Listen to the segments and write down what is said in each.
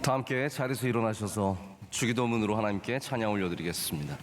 다 함께 자리에서 일어나셔서 주기도문으로 하나님께 찬양 올려드리겠습니다.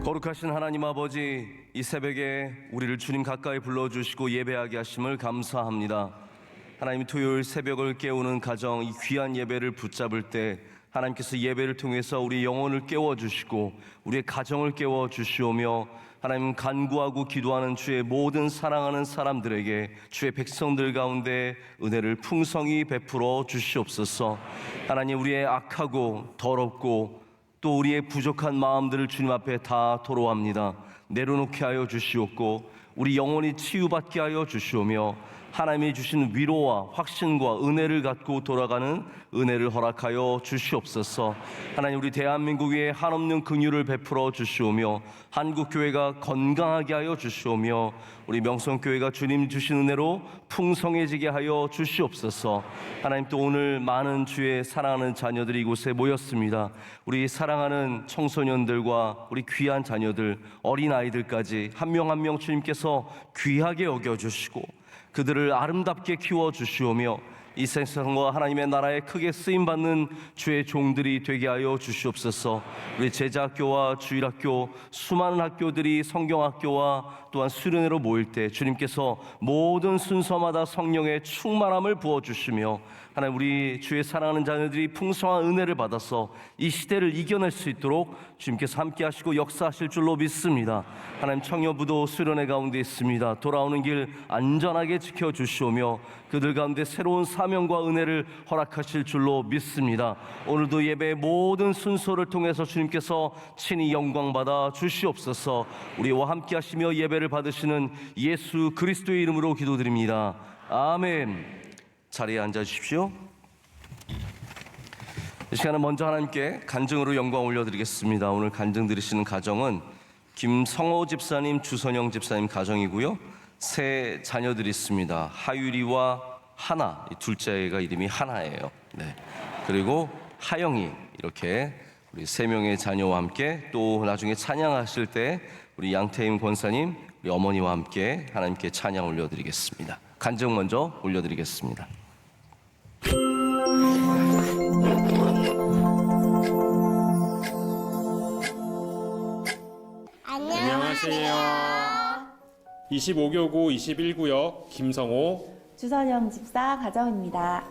거룩하신 하나님 아버지, 이 새벽에 우리를 주님 가까이 불러주시고 예배하게 하심을 감사합니다. 하나님, 토요일 새벽을 깨우는 가정, 이 귀한 예배를 붙잡을 때 하나님께서 예배를 통해서 우리 영혼을 깨워주시고 우리의 가정을 깨워주시오며, 하나님, 간구하고 기도하는 주의 모든 사랑하는 사람들에게, 주의 백성들 가운데 은혜를 풍성히 베풀어 주시옵소서. 하나님, 우리의 악하고 더럽고 또 우리의 부족한 마음들을 주님 앞에 다 토로합니다. 내려놓게 하여 주시옵고 우리 영혼이 치유받게 하여 주시오며, 하나님이 주신 위로와 확신과 은혜를 갖고 돌아가는 은혜를 허락하여 주시옵소서. 하나님, 우리 대한민국 위에 한없는 긍휼을 베풀어 주시오며 한국교회가 건강하게 하여 주시오며 우리 명성교회가 주님 주신 은혜로 풍성해지게 하여 주시옵소서. 하나님, 또 오늘 많은 주의 사랑하는 자녀들이 이곳에 모였습니다. 우리 사랑하는 청소년들과 우리 귀한 자녀들, 어린아이들까지 한 명 한 명 주님께서 귀하게 여겨주시고 그들을 아름답게 키워주시오며 이 세상과 하나님의 나라에 크게 쓰임받는 주의 종들이 되게 하여 주시옵소서. 우리 제자학교와 주일학교, 수많은 학교들이 성경학교와 또한 수련회로 모일 때 주님께서 모든 순서마다 성령의 충만함을 부어주시며, 하나님, 우리 주의 사랑하는 자녀들이 풍성한 은혜를 받아서 이 시대를 이겨낼 수 있도록 주님께서 함께 하시고 역사하실 줄로 믿습니다. 하나님, 청년부도 수련회 가운데 있습니다. 돌아오는 길 안전하게 지켜주시오며 그들 가운데 새로운 사명과 은혜를 허락하실 줄로 믿습니다. 오늘도 예배의 모든 순서를 통해서 주님께서 친히 영광받아 주시옵소서. 우리와 함께 하시며 예배를 받으시는 예수 그리스도의 이름으로 기도드립니다. 아멘. 자리에 앉아주십시오. 이 시간은 먼저 하나님께 간증으로 영광 올려드리겠습니다. 오늘 간증 드리시는 가정은 김성호 집사님, 주선영 집사님 가정이고요. 세 자녀들이 있습니다. 하유리와 하나, 둘째가 이름이 하나예요. 네. 그리고 하영이, 이렇게 우리 세 명의 자녀와 함께 또 나중에 찬양하실 때 우리 양태임 권사님, 우리 어머니와 함께 하나님께 찬양 올려드리겠습니다. 간증 먼저 올려드리겠습니다. 안녕하세요. 25교구 21구역 김성호, 주선영 집사 가정입니다.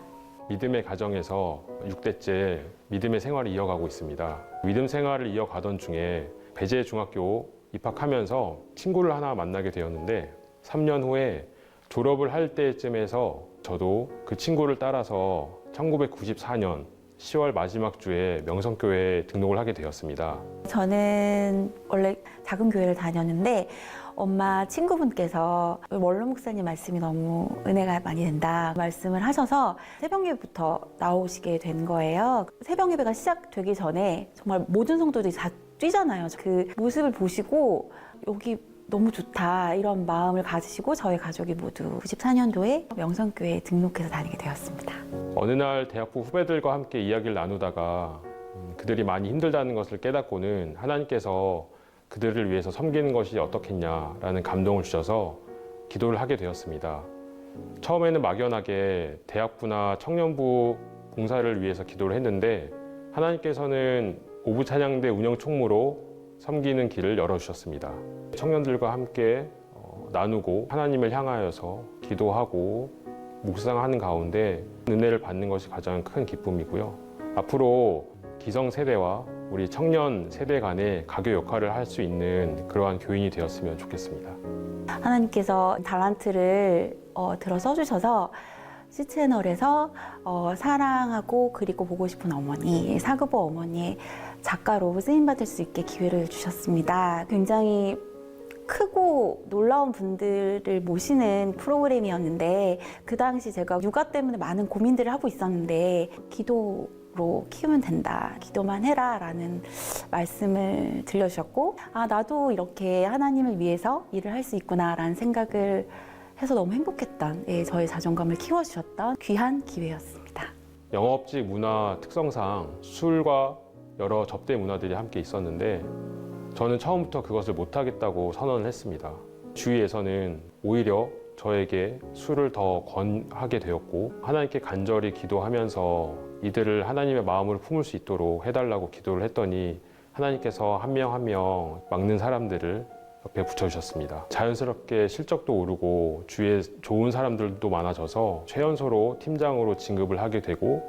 믿음의 가정에서 6대째 믿음의 생활을 이어가고 있습니다. 믿음 생활을 이어가던 중에 배재 중학교 입학하면서 친구를 하나 만나게 되었는데 3년 후에 졸업을 할 때쯤에서 저도 그 친구를 따라서 1994년 10월 마지막 주에 명성교회에 등록을 하게 되었습니다. 저는 원래 작은 교회를 다녔는데 엄마 친구분께서 원로 목사님 말씀이 너무 은혜가 많이 된다 말씀을 하셔서 새벽 예배부터 나오시게 된 거예요. 새벽 예배가 시작되기 전에 정말 모든 성도들이 다 뛰잖아요. 그 모습을 보시고 여기 너무 좋다 이런 마음을 가지시고 저희 가족이 모두 94년도에 명성교회에 등록해서 다니게 되었습니다. 어느 날 대학부 후배들과 함께 이야기를 나누다가 그들이 많이 힘들다는 것을 깨닫고는 하나님께서 그들을 위해서 섬기는 것이 어떻겠냐라는 감동을 주셔서 기도를 하게 되었습니다. 처음에는 막연하게 대학부나 청년부 봉사를 위해서 기도를 했는데 하나님께서는 오부 찬양대 운영 총무로 섬기는 길을 열어주셨습니다. 청년들과 함께 나누고 하나님을 향하여서 기도하고 묵상하는 가운데 은혜를 받는 것이 가장 큰 기쁨이고요. 앞으로 기성세대와 우리 청년 세대 간의 가교 역할을 할 수 있는 그러한 교인이 되었으면 좋겠습니다. 하나님께서 달란트를 들어 써주셔서 C채널에서 사랑하고 그리고 보고 싶은 어머니, 사그보 어머니의 작가로 쓰임받을 수 있게 기회를 주셨습니다. 굉장히 크고 놀라운 분들을 모시는 프로그램이었는데 그 당시 제가 육아 때문에 많은 고민들을 하고 있었는데 기도로 키우면 된다, 기도만 해라 라는 말씀을 들려주셨고 나도 이렇게 하나님을 위해서 일을 할 수 있구나 라는 생각을 해서 너무 행복했던 저의 자존감을 키워주셨던 귀한 기회였습니다. 영업직 문화 특성상 술과 여러 접대 문화들이 함께 있었는데 저는 처음부터 그것을 못하겠다고 선언을 했습니다. 주위에서는 오히려 저에게 술을 더 권하게 되었고 하나님께 간절히 기도하면서 이들을 하나님의 마음으로 품을 수 있도록 해달라고 기도를 했더니 하나님께서 한 명 한 명 막는 사람들을 옆에 붙여주셨습니다. 자연스럽게 실적도 오르고 주위에 좋은 사람들도 많아져서 최연소로 팀장으로 진급을 하게 되고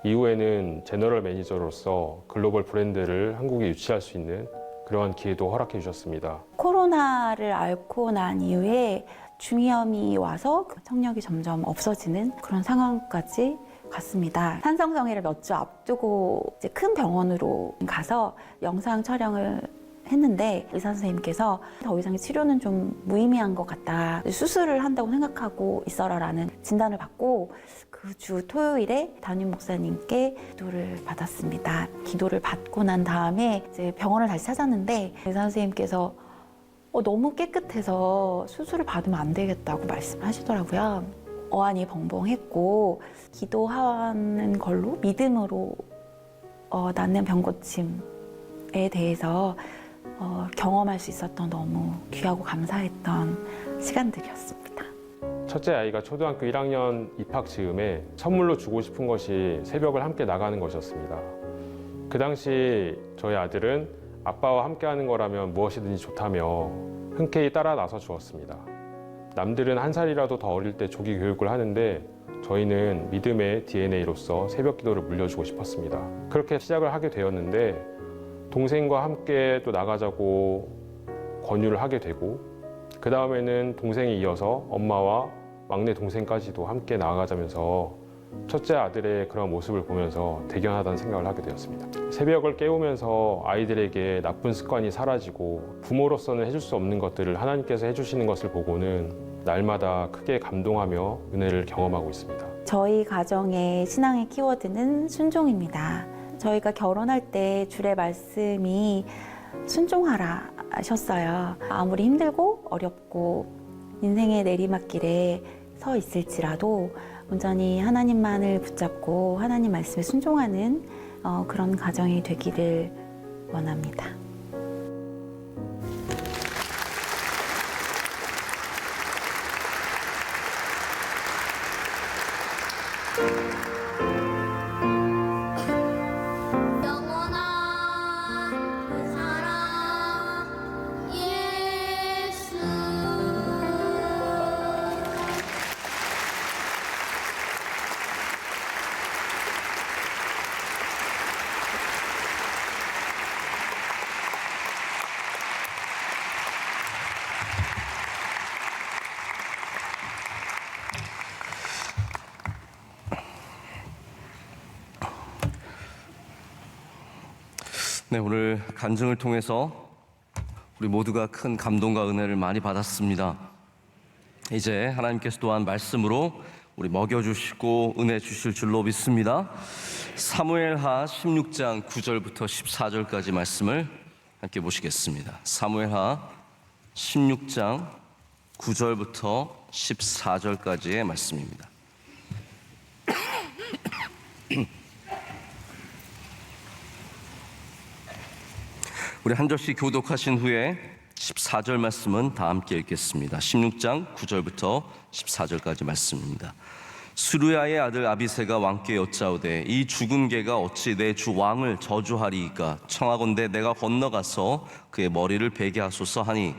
이후에는 제너럴 매니저로서 글로벌 브랜드를 한국에 유치할 수 있는 그러한 기회도 허락해 주셨습니다. 코로나를 앓고 난 이후에 중이염이 와서 청력이 점점 없어지는 그런 상황까지 갔습니다. 산성성회를 몇 주 앞두고 이제 큰 병원으로 가서 영상 촬영을 했는데 의사 선생님께서 더 이상의 치료는 좀 무의미한 것 같다, 수술을 한다고 생각하고 있어라 라는 진단을 받고 그 주 토요일에 담임 목사님께 기도를 받았습니다. 기도를 받고 난 다음에 이제 병원을 다시 찾았는데 의사 선생님께서 너무 깨끗해서 수술을 받으면 안 되겠다고 말씀하시더라고요. 어안이 벙벙했고 기도하는 걸로 믿음으로 낫는 병고침에 대해서 경험할 수 있었던 너무 귀하고 감사했던 시간들이었습니다. 첫째 아이가 초등학교 1학년 입학 즈음에 선물로 주고 싶은 것이 새벽을 함께 나가는 것이었습니다. 그 당시 저희 아들은 아빠와 함께 하는 거라면 무엇이든지 좋다며 흔쾌히 따라 나서 주었습니다. 남들은 한 살이라도 더 어릴 때 조기 교육을 하는데 저희는 믿음의 DNA로서 새벽 기도를 물려주고 싶었습니다. 그렇게 시작을 하게 되었는데 동생과 함께 또 나가자고 권유를 하게 되고 그 다음에는 동생이 이어서 엄마와 막내 동생까지도 함께 나가자면서 첫째 아들의 그런 모습을 보면서 대견하다는 생각을 하게 되었습니다. 새벽을 깨우면서 아이들에게 나쁜 습관이 사라지고 부모로서는 해줄 수 없는 것들을 하나님께서 해주시는 것을 보고는 날마다 크게 감동하며 은혜를 경험하고 있습니다. 저희 가정의 신앙의 키워드는 순종입니다. 저희가 결혼할 때 주의 말씀이 순종하라 하셨어요. 아무리 힘들고 어렵고 인생의 내리막길에 서 있을지라도 온전히 하나님만을 붙잡고 하나님 말씀에 순종하는 그런 가정이 되기를 원합니다. 영원한 그 사랑 예수. 네, 오늘 간증을 통해서 우리 모두가 큰 감동과 은혜를 많이 받았습니다. 이제 하나님께서 또한 말씀으로 우리 먹여주시고 은혜 주실 줄로 믿습니다. 사무엘하 16장 9절부터 14절까지 말씀을 함께 보시겠습니다. 사무엘하 16장 9절부터 14절까지의 말씀입니다. 우리 한 절씩 교독하신 후에 14절 말씀은 다 함께 읽겠습니다. 16장 9절부터 14절까지 말씀입니다. 수르야의 아들 아비새가 왕께 여짜오되 이 죽은 개가 어찌 내 주 왕을 저주하리이까 청하건대 내가 건너가서 그의 머리를 베게 하소서 하니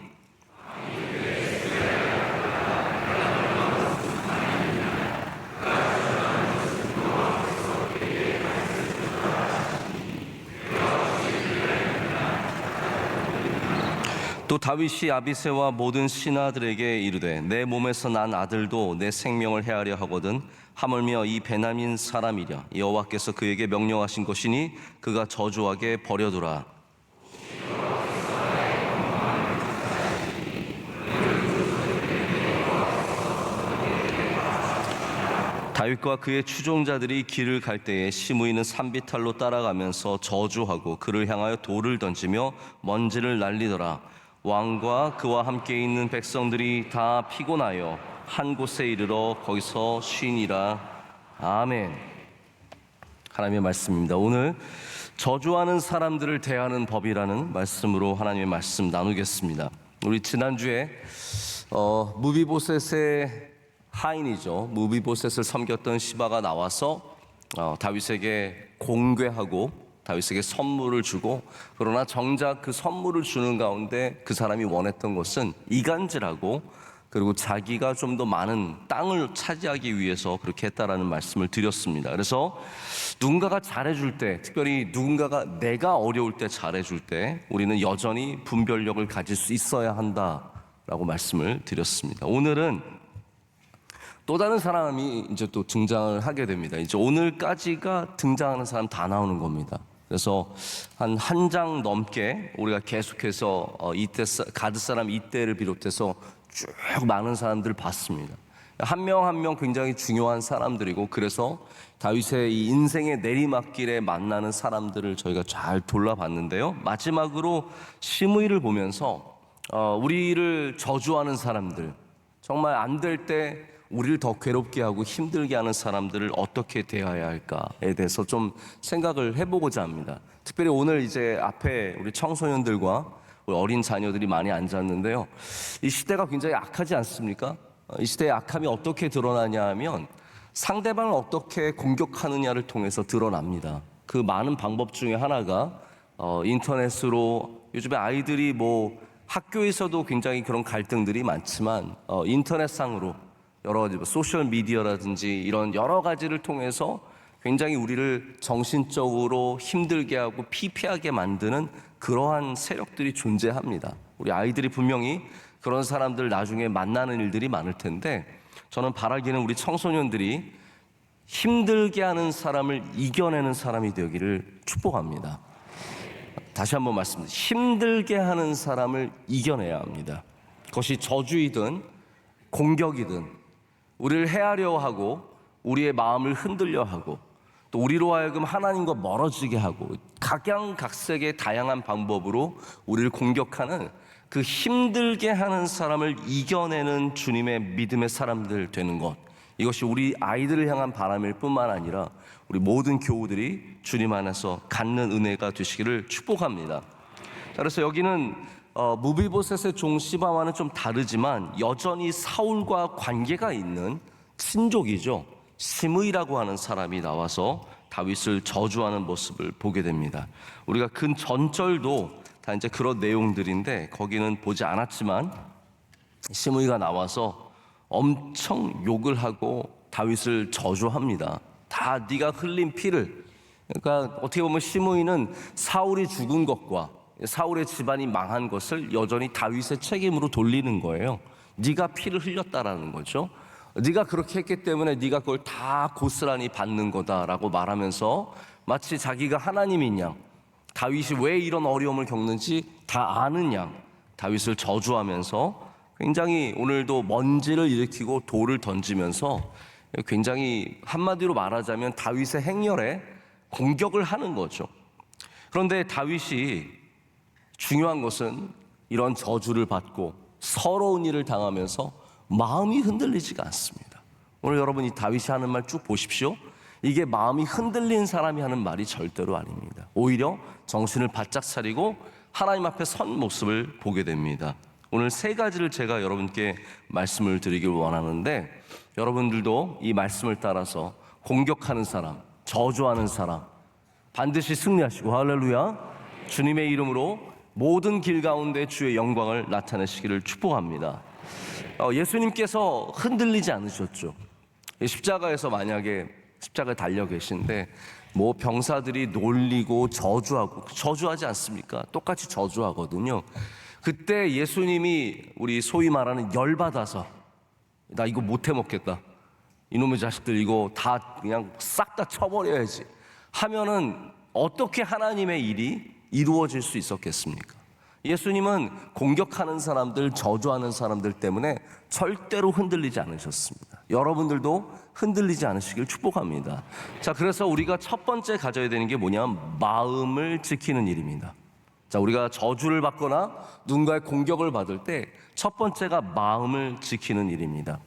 또 다윗이 아비새와 모든 신하들에게 이르되 내 몸에서 난 아들도 내 생명을 해하려 하거든 하물며 이 베냐민 사람이랴 여호와께서 그에게 명령하신 것이니 그가 저주하게 버려두라. 다윗과 그의 추종자들이 길을 갈 때에 시므이는 산비탈로 따라가면서 저주하고 그를 향하여 돌을 던지며 먼지를 날리더라. 왕과 그와 함께 있는 백성들이 다 피곤하여 한 곳에 이르러 거기서 쉬니라. 아멘. 하나님의 말씀입니다. 오늘 저주하는 사람들을 대하는 법이라는 말씀으로 하나님의 말씀 나누겠습니다. 우리 지난주에 무비보셋의 하인이죠. 무비보셋을 섬겼던 시바가 나와서 다윗에게 공궤하고 다윗에게 선물을 주고, 그러나 정작 그 선물을 주는 가운데 그 사람이 원했던 것은 이간질하고 그리고 자기가 좀 더 많은 땅을 차지하기 위해서 그렇게 했다라는 말씀을 드렸습니다. 그래서 누군가가 잘해줄 때, 특별히 누군가가 내가 어려울 때 잘해줄 때 우리는 여전히 분별력을 가질 수 있어야 한다라고 말씀을 드렸습니다. 오늘은 또 다른 사람이 이제 또 등장을 하게 됩니다. 이제 오늘까지가 등장하는 사람 다 나오는 겁니다. 그래서 한 장 넘게 우리가 계속해서 이때 가드 사람 이때를 비롯해서 쭉 많은 사람들을 봤습니다. 한 명 한 명 굉장히 중요한 사람들이고, 그래서 다윗의 이 인생의 내리막길에 만나는 사람들을 저희가 잘 돌아봤는데요. 마지막으로 시므이를 보면서 우리를 저주하는 사람들, 정말 안 될 때 우리를 더 괴롭게 하고 힘들게 하는 사람들을 어떻게 대해야 할까에 대해서 좀 생각을 해보고자 합니다. 특별히 오늘 이제 앞에 우리 청소년들과 우리 어린 자녀들이 많이 앉았는데요. 이 시대가 굉장히 악하지 않습니까? 이 시대의 악함이 어떻게 드러나냐 하면 상대방을 어떻게 공격하느냐를 통해서 드러납니다. 그 많은 방법 중에 하나가 인터넷으로, 요즘에 아이들이 뭐 학교에서도 굉장히 그런 갈등들이 많지만 인터넷상으로 여러 가지 소셜 미디어라든지 이런 여러 가지를 통해서 굉장히 우리를 정신적으로 힘들게 하고 피폐하게 만드는 그러한 세력들이 존재합니다. 우리 아이들이 분명히 그런 사람들 나중에 만나는 일들이 많을 텐데, 저는 바라기는 우리 청소년들이 힘들게 하는 사람을 이겨내는 사람이 되기를 축복합니다. 다시 한번 말씀드립니다. 힘들게 하는 사람을 이겨내야 합니다. 그것이 저주이든 공격이든 우리를 해하려 하고 우리의 마음을 흔들려 하고 또 우리로 하여금 하나님과 멀어지게 하고 각양각색의 다양한 방법으로 우리를 공격하는 그 힘들게 하는 사람을 이겨내는 주님의 믿음의 사람들 되는 것, 이것이 우리 아이들을 향한 바람일 뿐만 아니라 우리 모든 교우들이 주님 안에서 갖는 은혜가 되시기를 축복합니다. 그래서 여기는 무비보셋의 종 시바와는 좀 다르지만 여전히 사울과 관계가 있는 친족이죠. 시므이라고 하는 사람이 나와서 다윗을 저주하는 모습을 보게 됩니다. 우리가 근 전절도 다 이제 그런 내용들인데 거기는 보지 않았지만 시므이가 나와서 엄청 욕을 하고 다윗을 저주합니다. 다 네가 흘린 피를, 그러니까 어떻게 보면 시므이는 사울이 죽은 것과 사울의 집안이 망한 것을 여전히 다윗의 책임으로 돌리는 거예요. 네가 피를 흘렸다라는 거죠. 네가 그렇게 했기 때문에 네가 그걸 다 고스란히 받는 거다라고 말하면서 마치 자기가 하나님인 양, 다윗이 왜 이런 어려움을 겪는지 다 아는 양, 다윗을 저주하면서 굉장히 오늘도 먼지를 일으키고 돌을 던지면서 굉장히 한마디로 말하자면 다윗의 행렬에 공격을 하는 거죠. 그런데 다윗이 중요한 것은 이런 저주를 받고 서러운 일을 당하면서 마음이 흔들리지가 않습니다. 오늘 여러분 이 다윗이 하는 말 쭉 보십시오. 이게 마음이 흔들린 사람이 하는 말이 절대로 아닙니다. 오히려 정신을 바짝 차리고 하나님 앞에 선 모습을 보게 됩니다. 오늘 세 가지를 제가 여러분께 말씀을 드리길 원하는데, 여러분들도 이 말씀을 따라서 공격하는 사람, 저주하는 사람 반드시 승리하시고, 할렐루야, 주님의 이름으로 모든 길 가운데 주의 영광을 나타내시기를 축복합니다. 예수님께서 흔들리지 않으셨죠. 십자가에서 만약에 십자가에 달려 계신데 뭐 병사들이 놀리고 저주하지 않습니까? 똑같이 저주하거든요. 그때 예수님이 우리 소위 말하는 열받아서 나 이거 못해 먹겠다, 이놈의 자식들 이거 다 그냥 싹 다 쳐버려야지 하면은 어떻게 하나님의 일이 이루어질 수 있었겠습니까? 예수님은 공격하는 사람들, 저주하는 사람들 때문에 절대로 흔들리지 않으셨습니다. 여러분들도 흔들리지 않으시길 축복합니다. 자, 그래서 우리가 첫 번째 가져야 되는 게 뭐냐면 마음을 지키는 일입니다. 자, 우리가 저주를 받거나 누군가의 공격을 받을 때 첫 번째가 마음을 지키는 일입니다.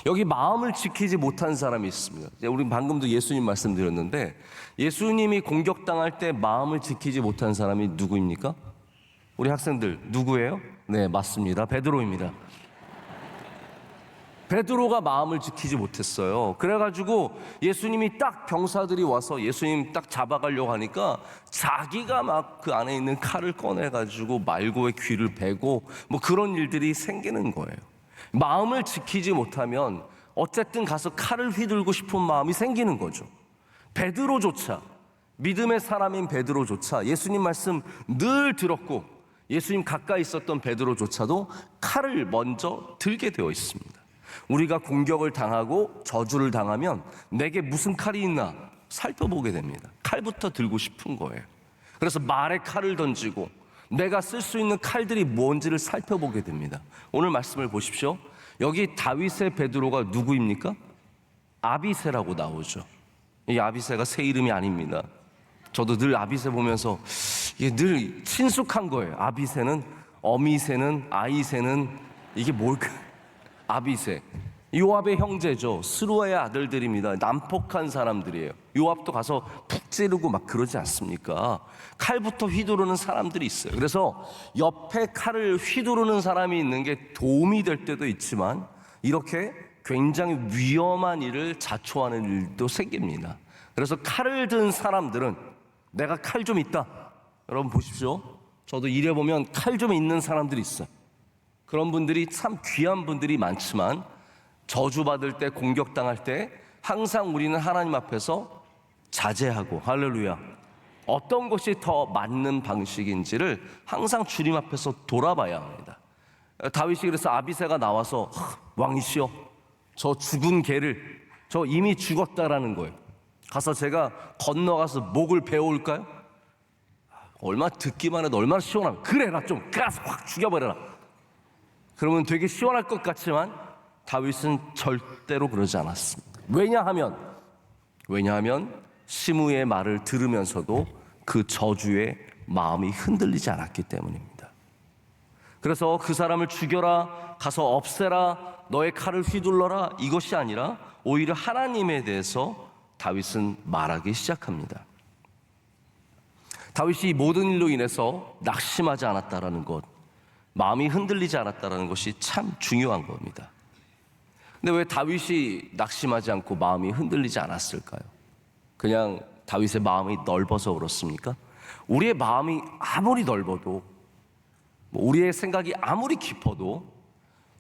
여기 마음을 지키지 못한 사람이 있습니다. 우리 방금도 예수님 말씀드렸는데, 예수님이 공격당할 때 마음을 지키지 못한 사람이 누구입니까? 우리 학생들 누구예요? 네, 맞습니다. 베드로입니다. 베드로가 마음을 지키지 못했어요. 그래가지고 예수님이 딱 병사들이 와서 예수님 딱 잡아가려고 하니까 자기가 막 그 안에 있는 칼을 꺼내가지고 말고의 귀를 베고 뭐 그런 일들이 생기는 거예요. 마음을 지키지 못하면 어쨌든 가서 칼을 휘둘고 싶은 마음이 생기는 거죠. 베드로조차, 믿음의 사람인 베드로조차 예수님 말씀 늘 들었고 예수님 가까이 있었던 베드로조차도 칼을 먼저 들게 되어 있습니다. 우리가 공격을 당하고 저주를 당하면 내게 무슨 칼이 있나 살펴보게 됩니다. 칼부터 들고 싶은 거예요. 그래서 말에 칼을 던지고 내가 쓸 수 있는 칼들이 뭔지를 살펴보게 됩니다. 오늘 말씀을 보십시오. 여기 다윗의 베드로가 누구입니까? 아비새라고 나오죠. 이 아비새가 새 이름이 아닙니다. 저도 늘 아비새 보면서 이게 늘 친숙한 거예요. 아비새는, 어미새는, 아이새는 이게 뭘까? 아비새, 요압의 형제죠. 스루아의 아들들입니다. 난폭한 사람들이에요. 요압도 가서 푹 찌르고 막 그러지 않습니까? 칼부터 휘두르는 사람들이 있어요. 그래서 옆에 칼을 휘두르는 사람이 있는 게 도움이 될 때도 있지만 이렇게 굉장히 위험한 일을 자초하는 일도 생깁니다. 그래서 칼을 든 사람들은 내가 칼 좀 있다, 여러분 보십시오. 저도 일해 보면 칼 좀 있는 사람들이 있어요. 그런 분들이 참 귀한 분들이 많지만 저주받을 때, 공격당할 때 항상 우리는 하나님 앞에서 자제하고, 할렐루야, 어떤 것이 더 맞는 방식인지를 항상 주님 앞에서 돌아봐야 합니다. 다윗이 그래서 아비새가 나와서 왕이시여, 저 죽은 개를, 저 이미 죽었다라는 거예요. 가서 제가 건너가서 목을 베어올까요? 얼마나 듣기만 해도 얼마나 시원하면, 그래 나 좀 가서 확 죽여버려라, 그러면 되게 시원할 것 같지만 다윗은 절대로 그러지 않았습니다. 왜냐하면 시므의 말을 들으면서도 그 저주에 마음이 흔들리지 않았기 때문입니다. 그래서 그 사람을 죽여라, 가서 없애라, 너의 칼을 휘둘러라, 이것이 아니라 오히려 하나님에 대해서 다윗은 말하기 시작합니다. 다윗이 모든 일로 인해서 낙심하지 않았다라는 것, 마음이 흔들리지 않았다는 것이 참 중요한 겁니다. 근데 왜 다윗이 낙심하지 않고 마음이 흔들리지 않았을까요? 그냥 다윗의 마음이 넓어서 그렇습니까? 우리의 마음이 아무리 넓어도, 우리의 생각이 아무리 깊어도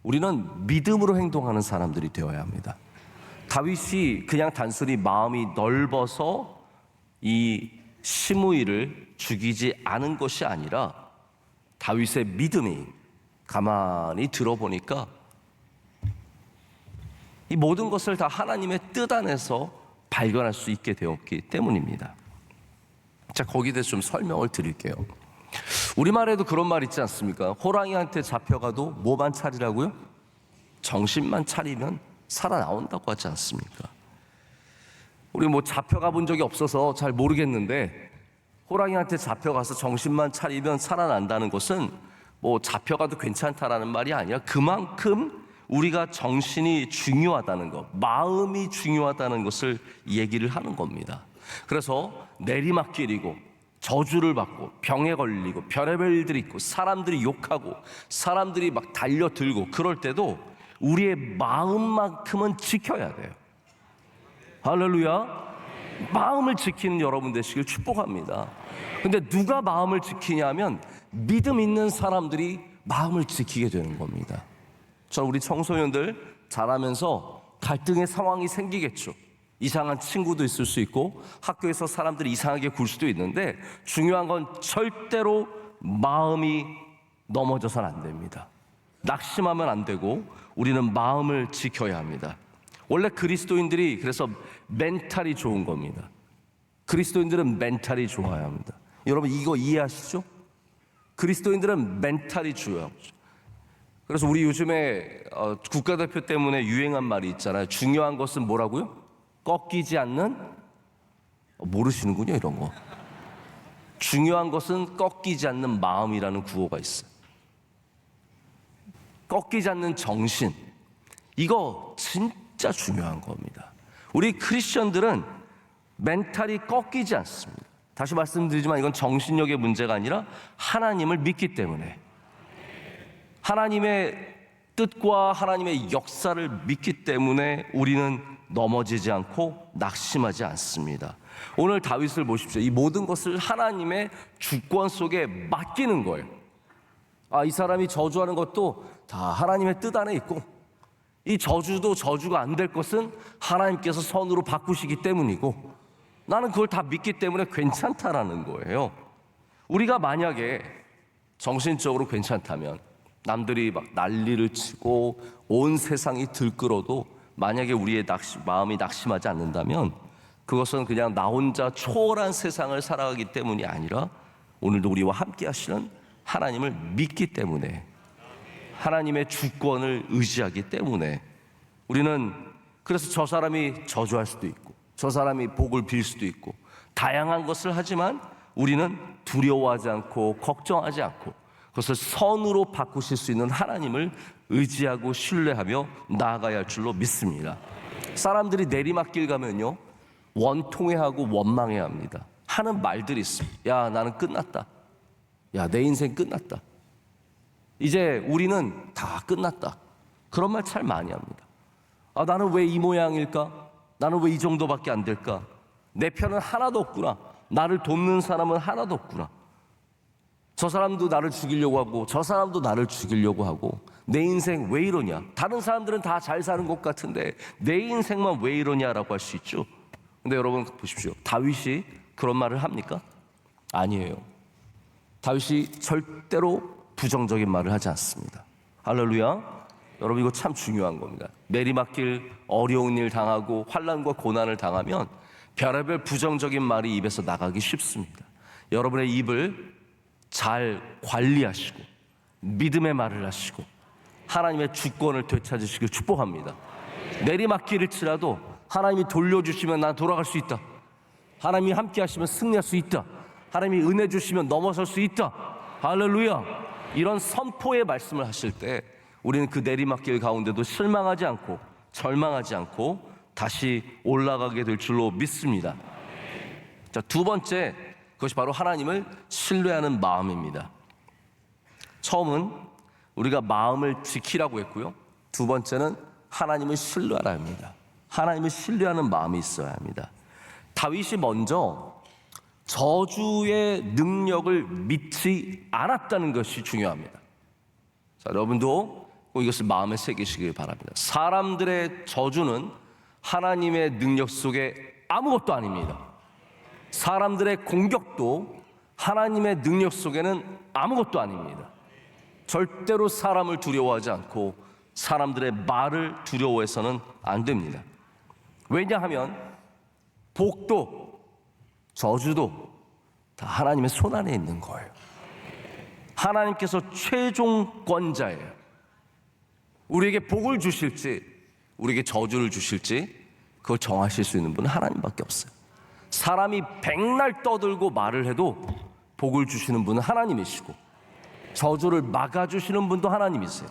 우리는 믿음으로 행동하는 사람들이 되어야 합니다. 다윗이 그냥 단순히 마음이 넓어서 이 시므이를 죽이지 않은 것이 아니라 다윗의 믿음이, 가만히 들어보니까 이 모든 것을 다 하나님의 뜻 안에서 발견할 수 있게 되었기 때문입니다. 자, 거기에 대해서 좀 설명을 드릴게요. 우리말에도 그런 말 있지 않습니까? 호랑이한테 잡혀가도 뭐만 차리라고요? 정신만 차리면 살아나온다고 하지 않습니까? 우리 뭐 잡혀가 본 적이 없어서 잘 모르겠는데, 호랑이한테 잡혀가서 정신만 차리면 살아난다는 것은 뭐 잡혀가도 괜찮다라는 말이 아니라 그만큼 우리가 정신이 중요하다는 것, 마음이 중요하다는 것을 얘기를 하는 겁니다. 그래서 내리막길이고 저주를 받고 병에 걸리고 별의별 일들이 있고 사람들이 욕하고 사람들이 막 달려들고 그럴 때도 우리의 마음만큼은 지켜야 돼요. 할렐루야. 마음을 지키는 여러분 되시길 축복합니다. 근데 누가 마음을 지키냐면 믿음 있는 사람들이 마음을 지키게 되는 겁니다. 저는 우리 청소년들 자라면서 갈등의 상황이 생기겠죠. 이상한 친구도 있을 수 있고 학교에서 사람들이 이상하게 굴 수도 있는데, 중요한 건 절대로 마음이 넘어져서는 안 됩니다. 낙심하면 안 되고 우리는 마음을 지켜야 합니다. 원래 그리스도인들이 그래서 멘탈이 좋은 겁니다. 그리스도인들은 멘탈이 좋아야 합니다. 여러분 이거 이해하시죠? 그리스도인들은 멘탈이 중요하죠. 그래서 우리 요즘에 국가대표 때문에 유행한 말이 있잖아요. 중요한 것은 뭐라고요? 꺾이지 않는, 모르시는군요 이런 거. 중요한 것은 꺾이지 않는 마음이라는 구호가 있어요. 꺾이지 않는 정신, 이거 진짜 중요한 겁니다. 우리 크리스천들은 멘탈이 꺾이지 않습니다. 다시 말씀드리지만 이건 정신력의 문제가 아니라 하나님을 믿기 때문에, 하나님의 뜻과 하나님의 역사를 믿기 때문에 우리는 넘어지지 않고 낙심하지 않습니다. 오늘 다윗을 보십시오. 이 모든 것을 하나님의 주권 속에 맡기는 거예요. 이 사람이 저주하는 것도 다 하나님의 뜻 안에 있고, 이 저주도 저주가 안 될 것은 하나님께서 선으로 바꾸시기 때문이고, 나는 그걸 다 믿기 때문에 괜찮다라는 거예요. 우리가 만약에 정신적으로 괜찮다면, 남들이 막 난리를 치고 온 세상이 들끓어도 만약에 우리의 마음이 낙심하지 않는다면, 그것은 그냥 나 혼자 초월한 세상을 살아가기 때문이 아니라 오늘도 우리와 함께 하시는 하나님을 믿기 때문에, 하나님의 주권을 의지하기 때문에 우리는, 그래서 저 사람이 저주할 수도 있고 저 사람이 복을 빌 수도 있고 다양한 것을 하지만 우리는 두려워하지 않고 걱정하지 않고 그것을 선으로 바꾸실 수 있는 하나님을 의지하고 신뢰하며 나아가야 할 줄로 믿습니다. 사람들이 내리막길 가면요, 원통해하고 원망해합니다. 하는 말들이 있습니다. 야, 나는 끝났다. 야, 내 인생 끝났다. 이제 우리는 다 끝났다. 그런 말 참 많이 합니다. 나는 왜 이 모양일까? 나는 왜 이 정도밖에 안 될까? 내 편은 하나도 없구나. 나를 돕는 사람은 하나도 없구나. 저 사람도 나를 죽이려고 하고 저 사람도 나를 죽이려고 하고 내 인생 왜 이러냐? 다른 사람들은 다 잘 사는 것 같은데 내 인생만 왜 이러냐라고 할 수 있죠. 근데 여러분 보십시오. 다윗이 그런 말을 합니까? 아니에요. 다윗이 절대로 부정적인 말을 하지 않습니다. 할렐루야. 여러분 이거 참 중요한 겁니다. 내리막길 어려운 일 당하고 환난과 고난을 당하면 별의별 부정적인 말이 입에서 나가기 쉽습니다. 여러분의 입을 잘 관리하시고 믿음의 말을 하시고 하나님의 주권을 되찾으시길 축복합니다. 내리막길을 치라도 하나님이 돌려주시면 난 돌아갈 수 있다. 하나님이 함께 하시면 승리할 수 있다. 하나님이 은혜 주시면 넘어설 수 있다. 할렐루야. 이런 선포의 말씀을 하실 때 우리는 그 내리막길 가운데도 실망하지 않고 절망하지 않고 다시 올라가게 될 줄로 믿습니다. 자, 두 번째, 그것이 바로 하나님을 신뢰하는 마음입니다. 처음은 우리가 마음을 지키라고 했고요. 두 번째는 하나님을 신뢰하라 합니다. 하나님을 신뢰하는 마음이 있어야 합니다. 다윗이 먼저 저주의 능력을 믿지 않았다는 것이 중요합니다. 자, 여러분도 꼭 이것을 마음에 새기시길 바랍니다. 사람들의 저주는 하나님의 능력 속에 아무것도 아닙니다. 사람들의 공격도 하나님의 능력 속에는 아무것도 아닙니다. 절대로 사람을 두려워하지 않고 사람들의 말을 두려워해서는 안 됩니다. 왜냐하면 복도 저주도 다 하나님의 손 안에 있는 거예요. 하나님께서 최종권자예요. 우리에게 복을 주실지 우리에게 저주를 주실지 그걸 정하실 수 있는 분은 하나님밖에 없어요. 사람이 백날 떠들고 말을 해도 복을 주시는 분은 하나님이시고 저주를 막아주시는 분도 하나님이세요.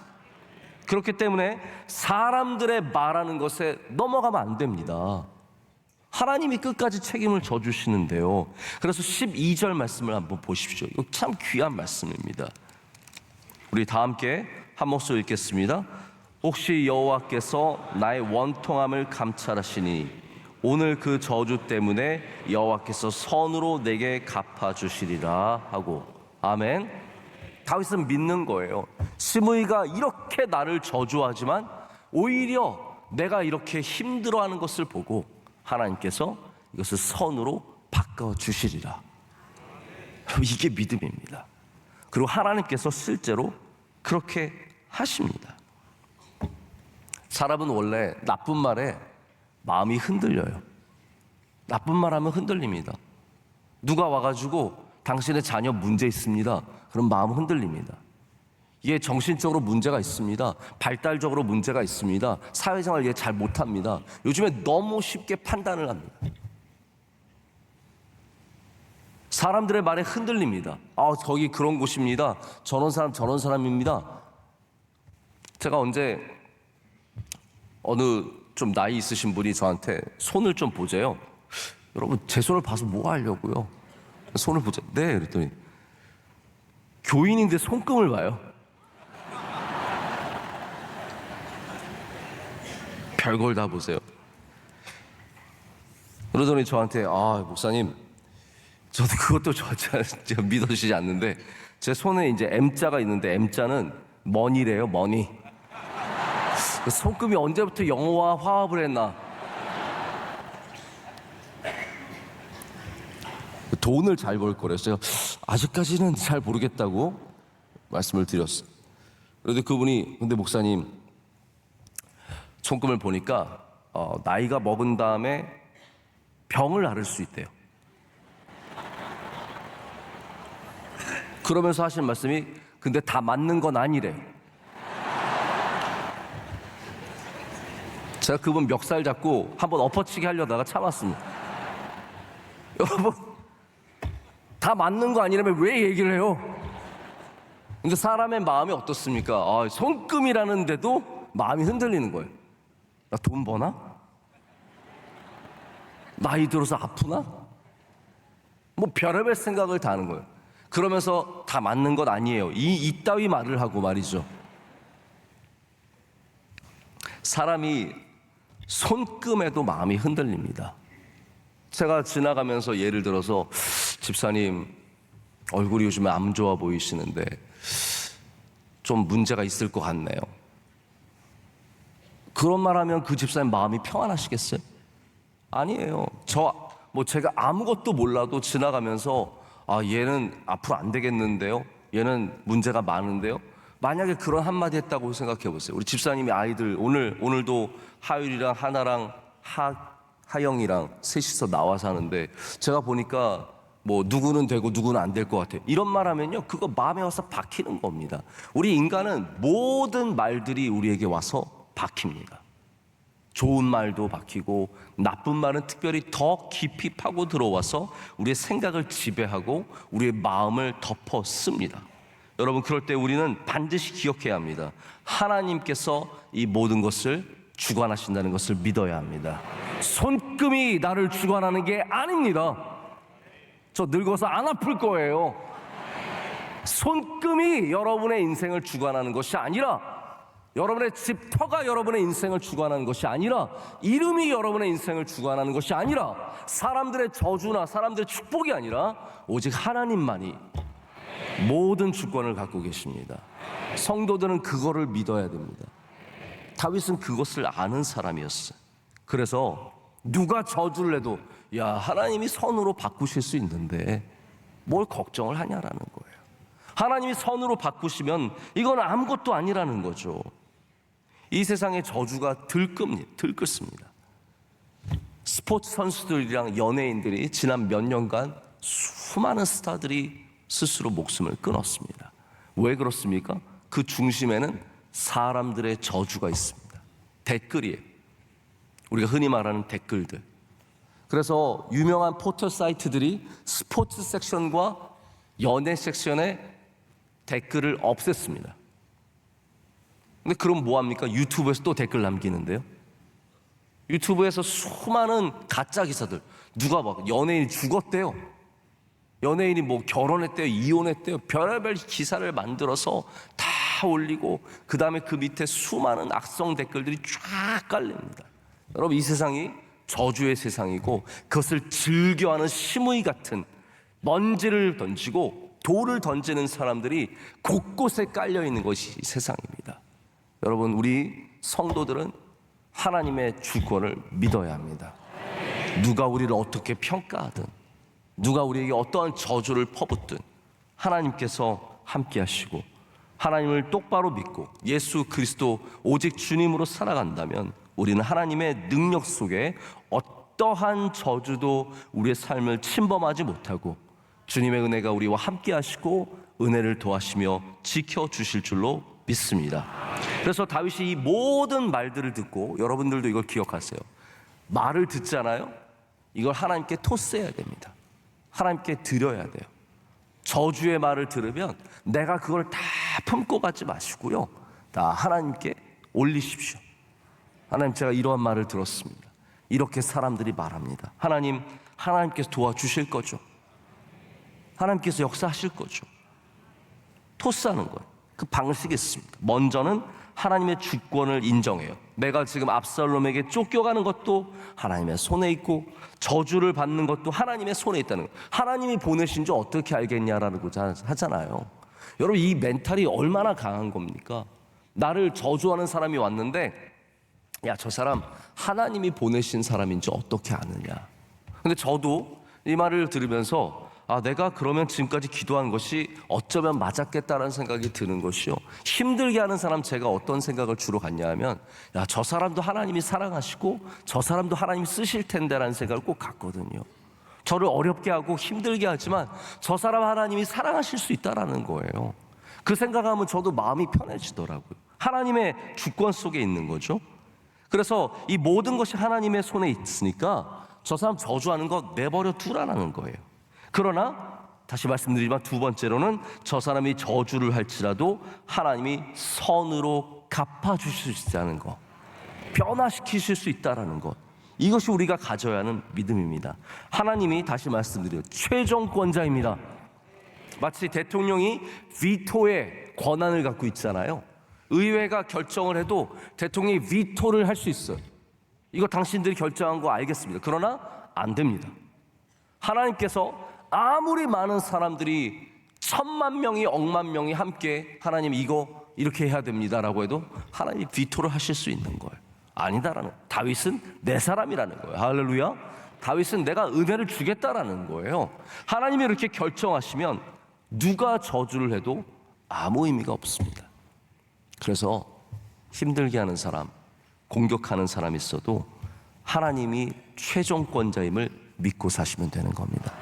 그렇기 때문에 사람들의 말하는 것에 넘어가면 안 됩니다. 하나님이 끝까지 책임을 져주시는데요. 그래서 12절 말씀을 한번 보십시오. 이거 참 귀한 말씀입니다. 우리 다 함께 한 목소리 읽겠습니다. 혹시 여호와께서 나의 원통함을 감찰하시니 오늘 그 저주 때문에 여호와께서 선으로 내게 갚아주시리라 하고. 아멘. 다윗은 믿는 거예요. 시므이가 이렇게 나를 저주하지만 오히려 내가 이렇게 힘들어하는 것을 보고 하나님께서 이것을 선으로 바꿔주시리라. 이게 믿음입니다. 그리고 하나님께서 실제로 그렇게 하십니다. 사람은 원래 나쁜 말에 마음이 흔들려요. 나쁜 말 하면 흔들립니다. 누가 와가지고 당신의 자녀 문제 있습니다. 그럼 마음 흔들립니다. 얘 정신적으로 문제가 있습니다. 발달적으로 문제가 있습니다. 사회생활 얘 잘 못합니다. 요즘에 너무 쉽게 판단을 합니다. 사람들의 말에 흔들립니다. 거기 그런 곳입니다. 저런 사람입니다. 제가 언제 어느 좀 나이 있으신 분이 저한테 손을 좀 보재요. 여러분 제 손을 봐서 뭐 하려고요? 손을 보자. 네, 그랬더니 교인인데 손금을 봐요. 별걸 다 보세요. 그러더니 저한테 목사님, 저도 그것도 제가 믿어지지 않는데 제 손에 이제 M자가 있는데 M자는 머니래요. 머니. 손금이 언제부터 영어와 화합을 했나? 돈을 잘 벌 거래요. 제가 아직까지는 잘 모르겠다고 말씀을 드렸어요. 그런데 그분이 근데 목사님 손금을 보니까 나이가 먹은 다음에 병을 앓을 수 있대요. 그러면서 하신 말씀이 근데 다 맞는 건 아니래요. 제가 그분 멱살 잡고 한번 엎어치기 하려다가 참았습니다. 여러분 다 맞는 거 아니라면 왜 얘기를 해요? 근데 사람의 마음이 어떻습니까? 손금이라는데도 마음이 흔들리는 거예요. 나 돈 버나? 나이 들어서 아프나? 뭐 별의별 생각을 다 하는 거예요. 그러면서 다 맞는 것 아니에요. 이따위 말을 하고 말이죠. 사람이 손금에도 마음이 흔들립니다. 제가 지나가면서 예를 들어서 집사님 얼굴이 요즘에 안 좋아 보이시는데 좀 문제가 있을 것 같네요. 그런 말 하면 그 집사님 마음이 평안하시겠어요? 아니에요. 제가 아무것도 몰라도 지나가면서 얘는 앞으로 안 되겠는데요? 얘는 문제가 많은데요? 만약에 그런 한마디 했다고 생각해 보세요. 우리 집사님이 아이들 오늘도 하율이랑 하나랑 하영이랑 셋이서 나와서 하는데 제가 보니까 뭐 누구는 되고 누구는 안 될 것 같아요. 이런 말 하면요 그거 마음에 와서 박히는 겁니다. 우리 인간은 모든 말들이 우리에게 와서 박힙니다. 좋은 말도 박히고 나쁜 말은 특별히 더 깊이 파고 들어와서 우리의 생각을 지배하고 우리의 마음을 덮어씁니다. 여러분 그럴 때 우리는 반드시 기억해야 합니다. 하나님께서 이 모든 것을 주관하신다는 것을 믿어야 합니다. 손금이 나를 주관하는 게 아닙니다. 저 늙어서 안 아플 거예요. 손금이 여러분의 인생을 주관하는 것이 아니라 여러분의 집터가 여러분의 인생을 주관하는 것이 아니라 이름이 여러분의 인생을 주관하는 것이 아니라 사람들의 저주나 사람들의 축복이 아니라 오직 하나님만이 모든 주권을 갖고 계십니다. 성도들은 그거를 믿어야 됩니다. 다윗은 그것을 아는 사람이었어요. 그래서 누가 저주를 해도 야 하나님이 선으로 바꾸실 수 있는데 뭘 걱정을 하냐라는 거예요. 하나님이 선으로 바꾸시면 이건 아무것도 아니라는 거죠. 이 세상의 저주가 들끓습니다. 스포츠 선수들이랑 연예인들이 지난 몇 년간 수많은 스타들이 스스로 목숨을 끊었습니다. 왜 그렇습니까? 그 중심에는 사람들의 저주가 있습니다. 댓글이에요. 우리가 흔히 말하는 댓글들. 그래서 유명한 포털 사이트들이 스포츠 섹션과 연애 섹션에 댓글을 없앴습니다. 근데 그럼 뭐합니까? 유튜브에서 또 댓글 남기는데요. 유튜브에서 수많은 가짜 기사들, 누가 막 연예인이 죽었대요, 연예인이 뭐 결혼했대요, 이혼했대요, 별의별 기사를 만들어서 다 올리고, 그 다음에 그 밑에 수많은 악성 댓글들이 쫙 깔립니다. 여러분, 이 세상이 저주의 세상이고, 그것을 즐겨하는 심의 같은 먼지를 던지고 돌을 던지는 사람들이 곳곳에 깔려 있는 것이 세상입니다. 여러분, 우리 성도들은 하나님의 주권을 믿어야 합니다. 누가 우리를 어떻게 평가하든, 누가 우리에게 어떠한 저주를 퍼붓든 하나님께서 함께 하시고, 하나님을 똑바로 믿고 예수 그리스도 오직 주님으로 살아간다면 우리는 하나님의 능력 속에 어떠한 저주도 우리의 삶을 침범하지 못하고, 주님의 은혜가 우리와 함께 하시고 은혜를 도하시며 지켜주실 줄로 믿습니다. 그래서 다윗이 이 모든 말들을 듣고, 여러분들도 이걸 기억하세요. 말을 듣잖아요. 이걸 하나님께 토스해야 됩니다. 하나님께 드려야 돼요. 저주의 말을 들으면 내가 그걸 다 품고 가지 마시고요, 다 하나님께 올리십시오. 하나님, 제가 이러한 말을 들었습니다. 이렇게 사람들이 말합니다. 하나님께서 도와주실 거죠. 하나님께서 역사하실 거죠. 토스하는 거예요. 그 방식이 있습니다. 먼저는 하나님의 주권을 인정해요. 내가 지금 압살롬에게 쫓겨가는 것도 하나님의 손에 있고, 저주를 받는 것도 하나님의 손에 있다는 거예요. 하나님이 보내신 줄 어떻게 알겠냐라는 거 하잖아요. 여러분, 이 멘탈이 얼마나 강한 겁니까? 나를 저주하는 사람이 왔는데, 야, 저 사람 하나님이 보내신 사람인지 어떻게 아느냐. 근데 저도 이 말을 들으면서, 내가 그러면 지금까지 기도한 것이 어쩌면 맞았겠다라는 생각이 드는 것이요, 힘들게 하는 사람 제가 어떤 생각을 주로 갖냐 하면, 야, 저 사람도 하나님이 사랑하시고 저 사람도 하나님이 쓰실 텐데라는 생각을 꼭 갖거든요. 저를 어렵게 하고 힘들게 하지만 저 사람 하나님이 사랑하실 수 있다라는 거예요. 그 생각하면 저도 마음이 편해지더라고요. 하나님의 주권 속에 있는 거죠. 그래서 이 모든 것이 하나님의 손에 있으니까 저 사람 저주하는 거 내버려 두라는 거예요. 그러나 다시 말씀드리지만, 두 번째로는 저 사람이 저주를 할지라도 하나님이 선으로 갚아주실 수 있다는 것, 변화시키실 수 있다는 것, 이것이 우리가 가져야 하는 믿음입니다. 하나님이, 다시 말씀드려요, 최종권자입니다. 마치 대통령이 비토의 권한을 갖고 있잖아요. 의회가 결정을 해도 대통령이 비토를 할 수 있어요. 이거 당신들이 결정한 거 알겠습니다. 그러나 안 됩니다. 하나님께서 아무리 많은 사람들이 1000만 명이, 억만 명이 함께 하나님 이거 이렇게 해야 됩니다라고 해도 하나님이 비토를 하실 수 있는 거예요. 아니다라는, 다윗은 내 사람이라는 거예요. 할렐루야. 다윗은 내가 은혜를 주겠다라는 거예요. 하나님이 이렇게 결정하시면 누가 저주를 해도 아무 의미가 없습니다. 그래서 힘들게 하는 사람, 공격하는 사람이 있어도 하나님이 최종권자임을 믿고 사시면 되는 겁니다.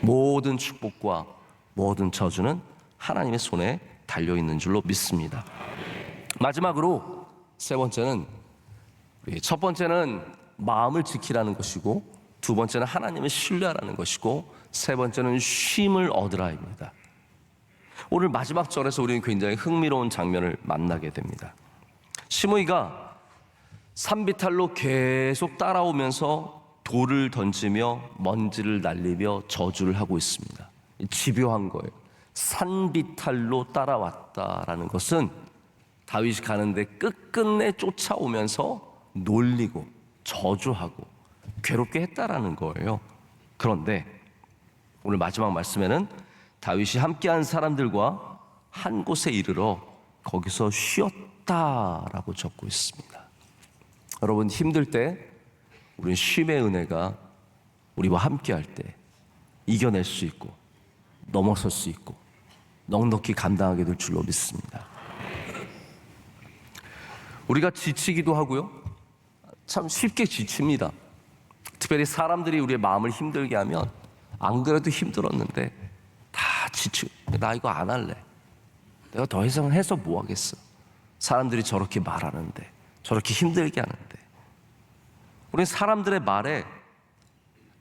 모든 축복과 모든 저주는 하나님의 손에 달려있는 줄로 믿습니다. 마지막으로 세 번째는, 첫 번째는 마음을 지키라는 것이고, 두 번째는 하나님을 신뢰하라는 것이고, 세 번째는 쉼을 얻으라입니다. 오늘 마지막 절에서 우리는 굉장히 흥미로운 장면을 만나게 됩니다. 시므이가 산비탈로 계속 따라오면서 돌을 던지며 먼지를 날리며 저주를 하고 있습니다. 집요한 거예요. 산비탈로 따라왔다라는 것은 다윗이 가는데 끝끝내 쫓아오면서 놀리고 저주하고 괴롭게 했다라는 거예요. 그런데 오늘 마지막 말씀에는 다윗이 함께한 사람들과 한 곳에 이르러 거기서 쉬었다라고 적고 있습니다. 여러분, 힘들 때 우리는 쉼의 은혜가 우리와 함께할 때 이겨낼 수 있고 넘어설 수 있고 넉넉히 감당하게 될 줄로 믿습니다. 우리가 지치기도 하고요, 참 쉽게 지칩니다. 특별히 사람들이 우리의 마음을 힘들게 하면, 안 그래도 힘들었는데 다 지치고, 나 이거 안 할래, 내가 더 이상 해서 뭐 하겠어? 사람들이 저렇게 말하는데, 저렇게 힘들게 하는데. 우리 사람들의 말에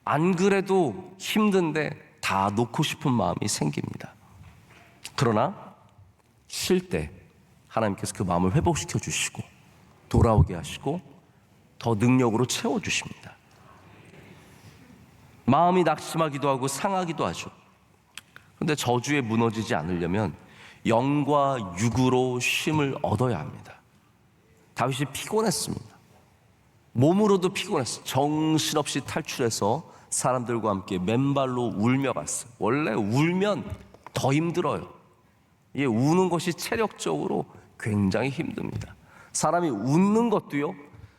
안 그래도 힘든데 다 놓고 싶은 마음이 생깁니다. 그러나 쉴 때 하나님께서 그 마음을 회복시켜 주시고 돌아오게 하시고 더 능력으로 채워 주십니다. 마음이 낙심하기도 하고 상하기도 하죠. 그런데 저주에 무너지지 않으려면 영과 육으로 쉼을 얻어야 합니다. 다윗이 피곤했습니다. 몸으로도 피곤했어요. 정신없이 탈출해서 사람들과 함께 맨발로 울며 갔어요. 원래 울면 더 힘들어요. 이게 우는 것이 체력적으로 굉장히 힘듭니다. 사람이 웃는 것도요,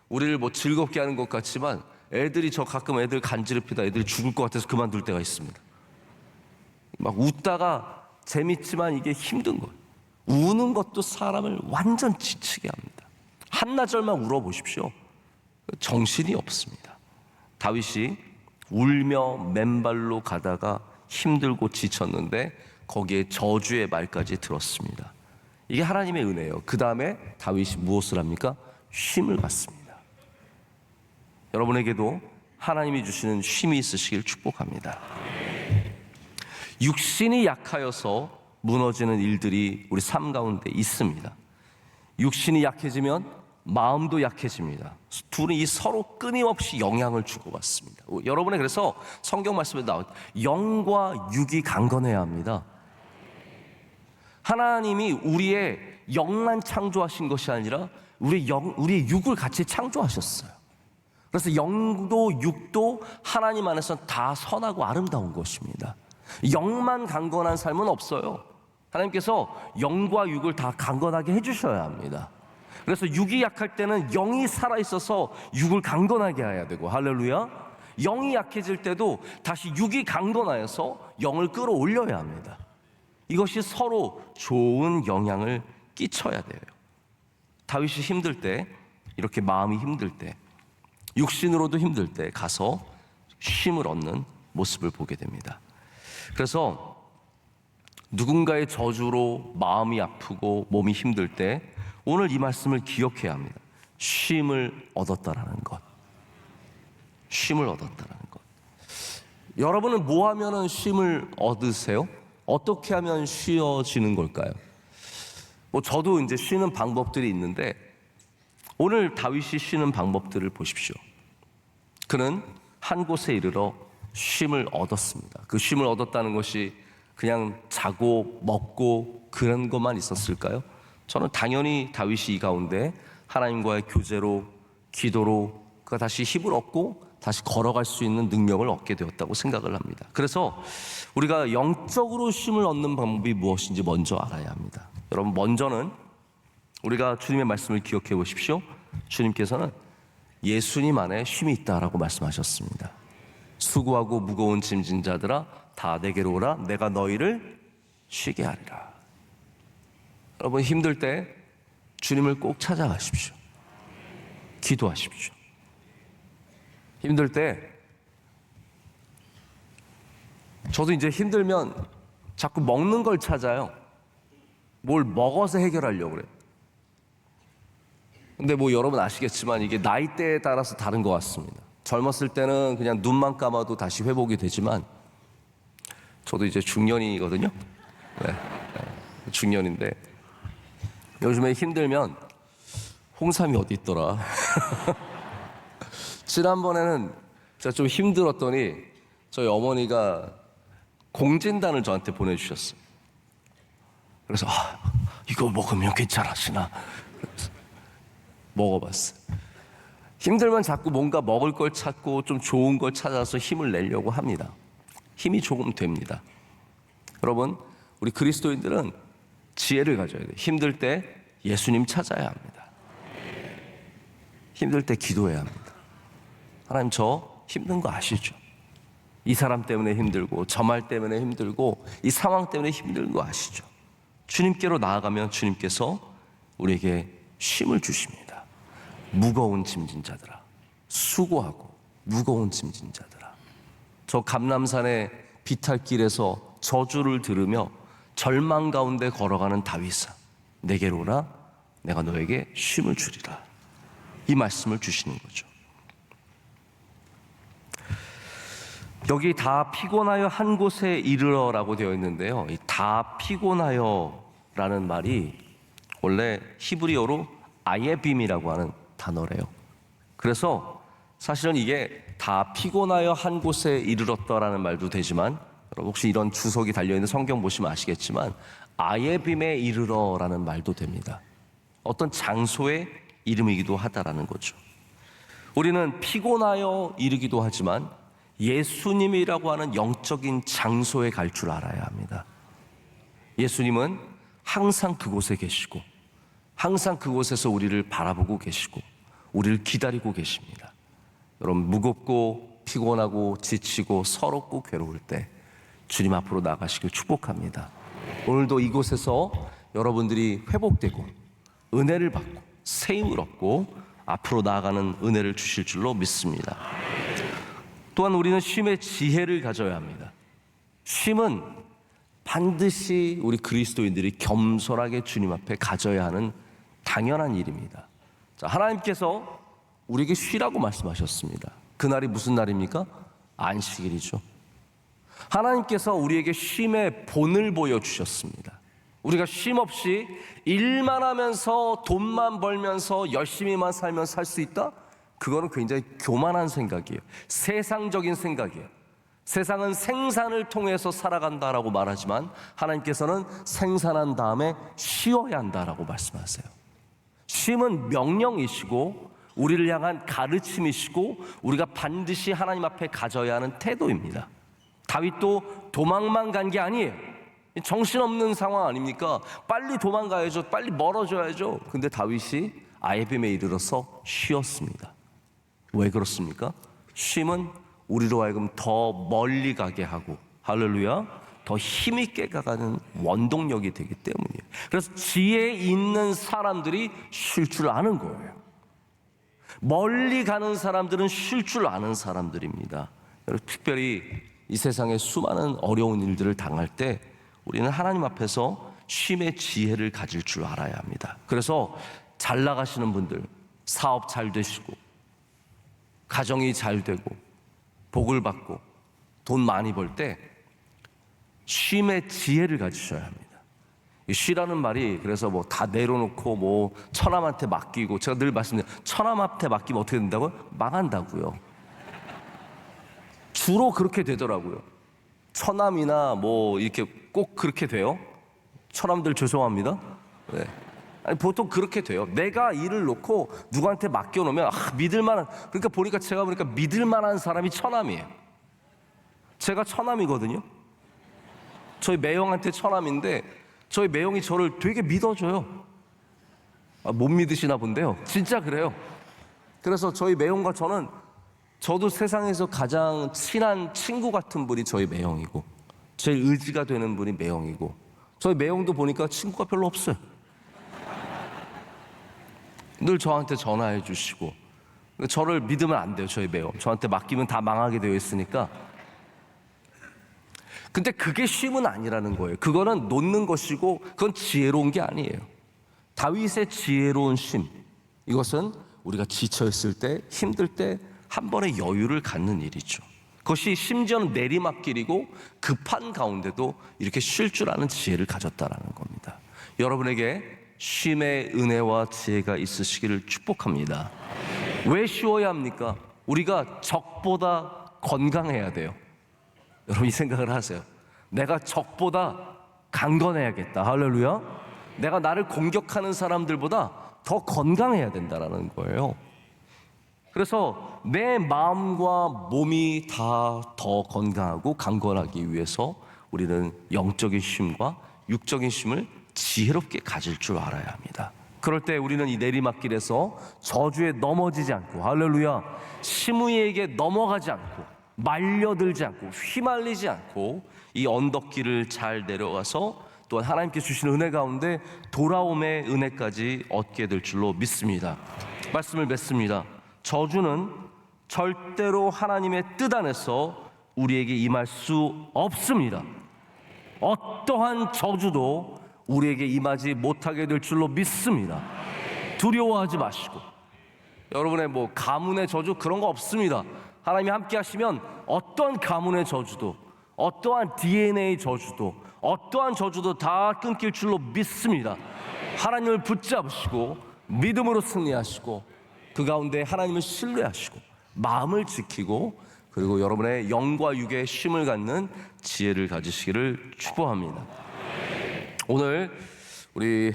우리를 뭐 즐겁게 하는 것 같지만 애들이, 저 가끔 애들 간지럽히다 애들이 죽을 것 같아서 그만둘 때가 있습니다. 막 웃다가 재밌지만 이게 힘든 거예요. 우는 것도 사람을 완전 지치게 합니다. 한나절만 울어보십시오. 정신이 없습니다. 다윗이 울며 맨발로 가다가 힘들고 지쳤는데 거기에 저주의 말까지 들었습니다. 이게 하나님의 은혜예요. 그 다음에 다윗이 무엇을 합니까? 쉼을 갖습니다. 여러분에게도 하나님이 주시는 쉼이 있으시길 축복합니다. 육신이 약하여서 무너지는 일들이 우리 삶 가운데 있습니다. 육신이 약해지면 마음도 약해집니다. 둘은 이 서로 끊임없이 영향을 주고받습니다. 여러분의 그래서 성경 말씀에 나온 영과 육이 강건해야 합니다. 하나님이 우리의 영만 창조하신 것이 아니라 우리의 육을 같이 창조하셨어요. 그래서 영도 육도 하나님 안에서 다 선하고 아름다운 것입니다. 영만 강건한 삶은 없어요. 하나님께서 영과 육을 다 강건하게 해주셔야 합니다. 그래서 육이 약할 때는 영이 살아있어서 육을 강건하게 해야 되고, 할렐루야. 영이 약해질 때도 다시 육이 강건하여서 영을 끌어올려야 합니다. 이것이 서로 좋은 영향을 끼쳐야 돼요. 다윗이 힘들 때, 이렇게 마음이 힘들 때, 육신으로도 힘들 때 가서 쉼을 얻는 모습을 보게 됩니다. 그래서 누군가의 저주로 마음이 아프고 몸이 힘들 때 오늘 이 말씀을 기억해야 합니다. 쉼을 얻었다라는 것. 쉼을 얻었다라는 것. 여러분은 뭐 하면은 쉼을 얻으세요? 어떻게 하면 쉬어지는 걸까요? 뭐 저도 이제 쉬는 방법들이 있는데 오늘 다윗이 쉬는 방법들을 보십시오. 그는 한 곳에 이르러 쉼을 얻었습니다. 그 쉼을 얻었다는 것이 그냥 자고 먹고 그런 것만 있었을까요? 저는 당연히 다윗이 이 가운데 하나님과의 교제로, 기도로 그가 다시 힘을 얻고 다시 걸어갈 수 있는 능력을 얻게 되었다고 생각을 합니다. 그래서 우리가 영적으로 쉼을 얻는 방법이 무엇인지 먼저 알아야 합니다. 여러분, 먼저는 우리가 주님의 말씀을 기억해 보십시오. 주님께서는 예수님 안에 쉼이 있다라고 말씀하셨습니다. 수고하고 무거운 짐진 자들아 다 내게로 오라, 내가 너희를 쉬게 하리라. 여러분, 힘들 때 주님을 꼭 찾아가십시오. 기도하십시오. 힘들 때 저도 이제 힘들면 자꾸 먹는 걸 찾아요. 뭘 먹어서 해결하려고 그래요. 근데 뭐 여러분 아시겠지만 이게 나이대에 따라서 다른 것 같습니다. 젊었을 때는 그냥 눈만 감아도 다시 회복이 되지만 저도 이제 중년이거든요. 네, 중년인데 요즘에 힘들면 홍삼이 어디 있더라. 지난번에는 제가 좀 힘들었더니 저희 어머니가 공진단을 저한테 보내주셨어요. 그래서 이거 먹으면 괜찮아지나 먹어봤어요. 힘들면 자꾸 뭔가 먹을 걸 찾고 좀 좋은 걸 찾아서 힘을 내려고 합니다. 힘이 조금 됩니다. 여러분, 우리 그리스도인들은 지혜를 가져야 돼요. 힘들 때 예수님 찾아야 합니다. 힘들 때 기도해야 합니다. 하나님, 저 힘든 거 아시죠? 이 사람 때문에 힘들고 저 말 때문에 힘들고 이 상황 때문에 힘든 거 아시죠? 주님께로 나아가면 주님께서 우리에게 쉼을 주십니다. 무거운 짐진 자들아, 수고하고 무거운 짐진 자들아. 저 감람산의 비탈길에서 저주를 들으며 절망 가운데 걸어가는 다윗아, 내게로 오라. 내가 너에게 쉼을 주리라. 이 말씀을 주시는 거죠. 여기 다 피곤하여 한 곳에 이르러라고 되어 있는데요, 이 다 피곤하여라는 말이 원래 히브리어로 아예빔이라고 하는 단어래요. 그래서 사실은 이게 다 피곤하여 한 곳에 이르렀다라는 말도 되지만, 여러분 혹시 이런 주석이 달려있는 성경 보시면 아시겠지만 아예빔에 이르러라는 말도 됩니다. 어떤 장소의 이름이기도 하다라는 거죠. 우리는 피곤하여 이르기도 하지만 예수님이라고 하는 영적인 장소에 갈 줄 알아야 합니다. 예수님은 항상 그곳에 계시고 항상 그곳에서 우리를 바라보고 계시고 우리를 기다리고 계십니다. 여러분, 무겁고 피곤하고 지치고 서럽고 괴로울 때 주님 앞으로 나가시길 축복합니다. 오늘도 이곳에서 여러분들이 회복되고 은혜를 받고 새 힘을 얻고 앞으로 나아가는 은혜를 주실 줄로 믿습니다. 또한 우리는 쉼의 지혜를 가져야 합니다. 쉼은 반드시 우리 그리스도인들이 겸손하게 주님 앞에 가져야 하는 당연한 일입니다. 자, 하나님께서 우리에게 쉬라고 말씀하셨습니다. 그날이 무슨 날입니까? 안식일이죠. 하나님께서 우리에게 쉼의 본을 보여주셨습니다. 우리가 쉼 없이 일만 하면서 돈만 벌면서 열심히만 살면 살 수 있다? 그거는 굉장히 교만한 생각이에요. 세상적인 생각이에요. 세상은 생산을 통해서 살아간다라고 말하지만 하나님께서는 생산한 다음에 쉬어야 한다라고 말씀하세요. 쉼은 명령이시고 우리를 향한 가르침이시고 우리가 반드시 하나님 앞에 가져야 하는 태도입니다. 다윗도 도망만 간 게 아니에요. 정신없는 상황 아닙니까? 빨리 도망가야죠. 빨리 멀어져야죠. 근데 다윗이 아예빔에 이르러서 쉬었습니다. 왜 그렇습니까? 쉼은 우리로 하여금 더 멀리 가게 하고, 할렐루야, 더 힘있게 가가는 원동력이 되기 때문이에요. 그래서 지혜 있는 사람들이 쉴 줄 아는 거예요. 멀리 가는 사람들은 쉴 줄 아는 사람들입니다. 특별히 이 세상에 수많은 어려운 일들을 당할 때 우리는 하나님 앞에서 쉼의 지혜를 가질 줄 알아야 합니다. 그래서 잘 나가시는 분들, 사업 잘 되시고 가정이 잘 되고 복을 받고 돈 많이 벌 때 쉼의 지혜를 가지셔야 합니다. 이 쉬라는 말이 그래서 뭐 다 내려놓고 뭐 처남한테 맡기고, 제가 늘 말씀드려요. 처남한테 맡기면 어떻게 된다고요? 망한다고요. 주로 그렇게 되더라고요. 처남이나 뭐 이렇게 꼭 그렇게 돼요. 처남들 죄송합니다. 네. 아니, 보통 그렇게 돼요. 내가 일을 놓고 누구한테 맡겨놓으면 믿을만한, 그러니까 보니까 제가 보니까 믿을만한 사람이 처남이에요. 제가 처남이거든요. 저희 매형한테 처남인데 저희 매형이 저를 되게 믿어줘요. 못 믿으시나 본데요. 진짜 그래요. 그래서 저희 매형과 저도 세상에서 가장 친한 친구 같은 분이 저희 매형이고 제일 의지가 되는 분이 매형이고, 저희 매형도 보니까 친구가 별로 없어요. 늘 저한테 전화해 주시고, 저를 믿으면 안 돼요. 저희 매형 저한테 맡기면 다 망하게 되어 있으니까. 근데 그게 쉼은 아니라는 거예요. 그거는 놓는 것이고 그건 지혜로운 게 아니에요. 다윗의 지혜로운 쉼, 이것은 우리가 지쳐있을 때, 힘들 때 한 번의 여유를 갖는 일이죠. 그것이 심지어는 내리막길이고 급한 가운데도 이렇게 쉴 줄 아는 지혜를 가졌다라는 겁니다. 여러분에게 쉼의 은혜와 지혜가 있으시기를 축복합니다. 왜 쉬어야 합니까? 우리가 적보다 건강해야 돼요. 여러분 이 생각을 하세요. 내가 적보다 강건해야겠다. 할렐루야. 내가 나를 공격하는 사람들보다 더 건강해야 된다라는 거예요. 그래서 내 마음과 몸이 다 더 건강하고 강건하기 위해서 우리는 영적인 쉼과 육적인 쉼을 지혜롭게 가질 줄 알아야 합니다. 그럴 때 우리는 이 내리막길에서 저주에 넘어지지 않고, 할렐루야, 심의에게 넘어가지 않고, 말려들지 않고, 휘말리지 않고 이 언덕길을 잘 내려가서 또한 하나님께 주신 은혜 가운데 돌아옴의 은혜까지 얻게 될 줄로 믿습니다. 말씀을 맺습니다. 저주는 절대로 하나님의 뜻 안에서 우리에게 임할 수 없습니다. 어떠한 저주도 우리에게 임하지 못하게 될 줄로 믿습니다. 두려워하지 마시고, 여러분의 뭐 가문의 저주 그런 거 없습니다. 하나님이 함께 하시면 어떠한 가문의 저주도, 어떠한 DNA 저주도, 어떠한 저주도 다 끊길 줄로 믿습니다. 하나님을 붙잡으시고 믿음으로 승리하시고 그 가운데 하나님을 신뢰하시고 마음을 지키고, 그리고 여러분의 영과 육의 쉼을 갖는 지혜를 가지시기를 축복합니다. 오늘 우리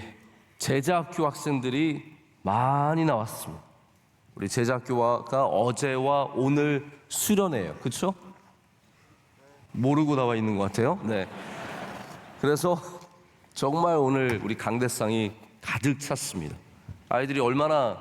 제자학교 학생들이 많이 나왔습니다. 우리 제자학교가 어제와 오늘 수련회예요. 그렇죠? 모르고 나와 있는 것 같아요. 네. 그래서 정말 오늘 우리 강대상이 가득 찼습니다. 아이들이 얼마나,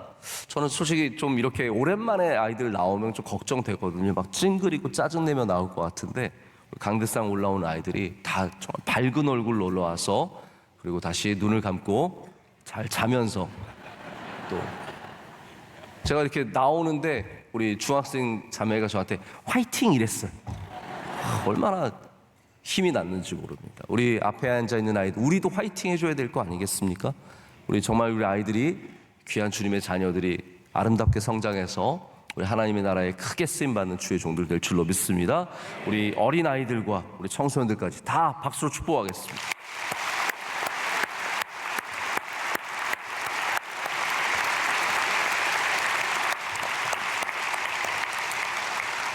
저는 솔직히 좀 이렇게 오랜만에 아이들 나오면 좀 걱정되거든요. 막 찡그리고 짜증내며 나올 것 같은데 강대상 올라온 아이들이 다 정말 밝은 얼굴로 올라와서, 그리고 다시 눈을 감고 잘 자면서, 또 제가 이렇게 나오는데 우리 중학생 자매가 저한테 화이팅 이랬어요. 얼마나 힘이 났는지 모릅니다. 우리 앞에 앉아 있는 아이들, 우리도 화이팅 해줘야 될 거 아니겠습니까? 우리 정말 우리 아이들이, 귀한 주님의 자녀들이 아름답게 성장해서 우리 하나님의 나라에 크게 쓰임받는 주의 종들 될 줄로 믿습니다. 우리 어린 아이들과 우리 청소년들까지 다 박수로 축복하겠습니다.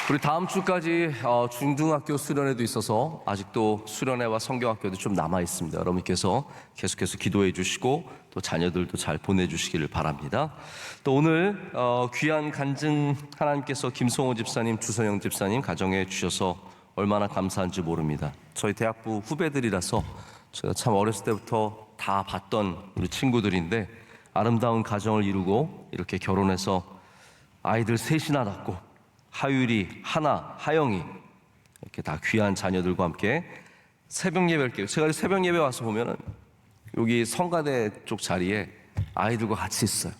우리 다음 주까지 중등학교 수련회도 있어서 아직도 수련회와 성경학교도 좀 남아 있습니다. 여러분께서 계속해서 기도해 주시고 또 자녀들도 잘 보내주시기를 바랍니다. 또 오늘 귀한 간증 하나님께서 김성호 집사님, 주선영 집사님 가정에 주셔서 얼마나 감사한지 모릅니다. 저희 대학부 후배들이라서 제가 참 어렸을 때부터 다 봤던 우리 친구들인데, 아름다운 가정을 이루고 이렇게 결혼해서 아이들 셋이나 낳고 하율이, 하나, 하영이 이렇게 다 귀한 자녀들과 함께 새벽 예배를 깨요. 제가 새벽 예배 와서 보면은 여기 성가대 쪽 자리에 아이들과 같이 있어요.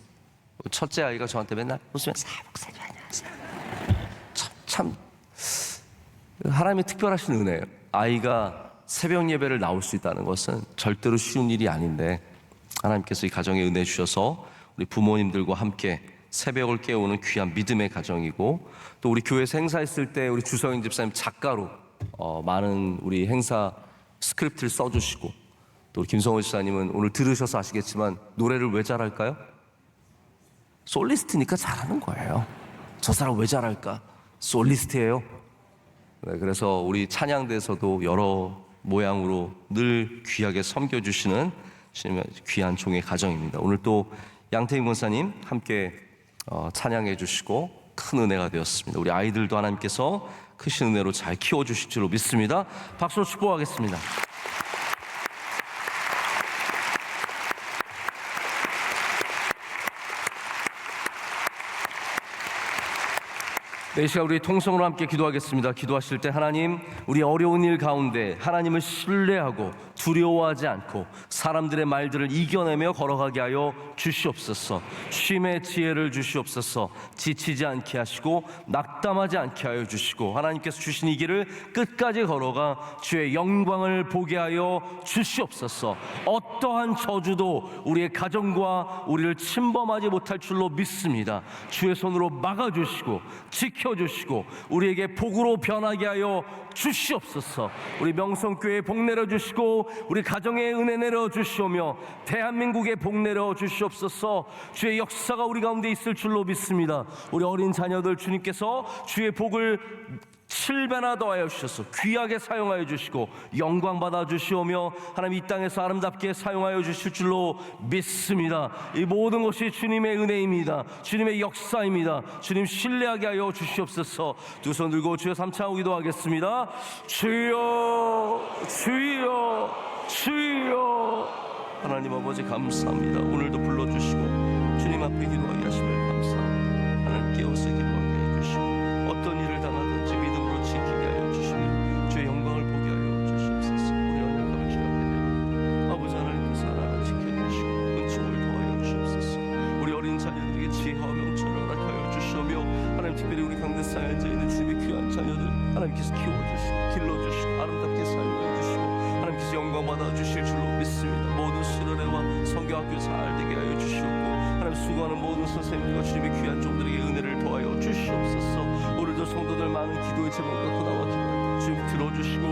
첫째 아이가 저한테 맨날 웃으면서 목사님 안녕하세요. 참 하나님의 특별하신 은혜예요. 아이가 새벽 예배를 나올 수 있다는 것은 절대로 쉬운 일이 아닌데, 하나님께서 이 가정에 은혜 주셔서 우리 부모님들과 함께 새벽을 깨우는 귀한 믿음의 가정이고, 또 우리 교회에서 행사했을 때 우리 주성인 집사님 작가로 많은 우리 행사 스크립트를 써주시고, 또 우리 김성호 집사님은 오늘 들으셔서 아시겠지만 노래를 왜 잘할까요? 솔리스트니까 잘하는 거예요. 저 사람 왜 잘할까? 솔리스트예요. 네, 그래서 우리 찬양대에서도 여러 모양으로 늘 귀하게 섬겨주시는 귀한 종의 가정입니다. 오늘 또 양태인 권사님 함께 찬양해 주시고 큰 은혜가 되었습니다. 우리 아이들도 하나님께서 크신 은혜로 잘 키워주실 줄로 믿습니다. 박수로 축복하겠습니다. 이 시간 우리 통성으로 함께 기도하겠습니다. 기도하실 때 하나님, 우리 어려운 일 가운데 하나님을 신뢰하고 두려워하지 않고 사람들의 말들을 이겨내며 걸어가게 하여 주시옵소서. 쉼의 지혜를 주시옵소서. 지치지 않게 하시고 낙담하지 않게 하여 주시고, 하나님께서 주신 이 길을 끝까지 걸어가 주의 영광을 보게 하여 주시옵소서. 어떠한 저주도 우리의 가정과 우리를 침범하지 못할 줄로 믿습니다. 주의 손으로 막아주시고 지켜주시고 우리에게 복으로 변하게 하여 주시옵소서. 우리 명성교회에 복 내려주시고 우리 가정에 은혜 내려주시오며 대한민국에 복 내려주시옵소서. 주의 역사가 우리 가운데 있을 줄로 믿습니다. 우리 어린 자녀들 주님께서 주의 복을 7배나 더하여 주셔서 귀하게 사용하여 주시고 영광 받아 주시오며 하나님 이 땅에서 아름답게 사용하여 주실 줄로 믿습니다. 이 모든 것이 주님의 은혜입니다. 주님의 역사입니다. 주님 신뢰하게 하여 주시옵소서. 두 손 들고 주여 삼창하고 기도하겠습니다. 주여 주여 주여. 하나님 아버지 감사합니다. 오늘도 불러주시고 주님 앞에 기도하게 하심을 감사합니다. 하나님 깨어서 기도하게 해주시고 어떤 일을 당하든지 믿음으로 지키게 하여 주시며 주의 영광을 보게 하여 주시옵소서. 우리 언약을 주옵게 되어 아버지 하나님께서 하나하나 지켜주시고 은총을 더하여 주시옵소서. 우리 어린 자녀들에게 지혜와 명철을 허락하여 주시오며 하나님 특별히 우리 강대상에 앉아있는 주님의 귀한 자녀들 하나님께서 키워주시고 길러주시고 아름답게 사용하여 주시고 하나님께서 잘 되게 하여 주시옵고, 하나님 수고하는 모든 선생님과 주님의 귀한 종들에게 은혜를 더하여 주시옵소서. 오늘도 성도들 많은 기도의 제목 갖고 나와 기도할 때 주님 들어주시고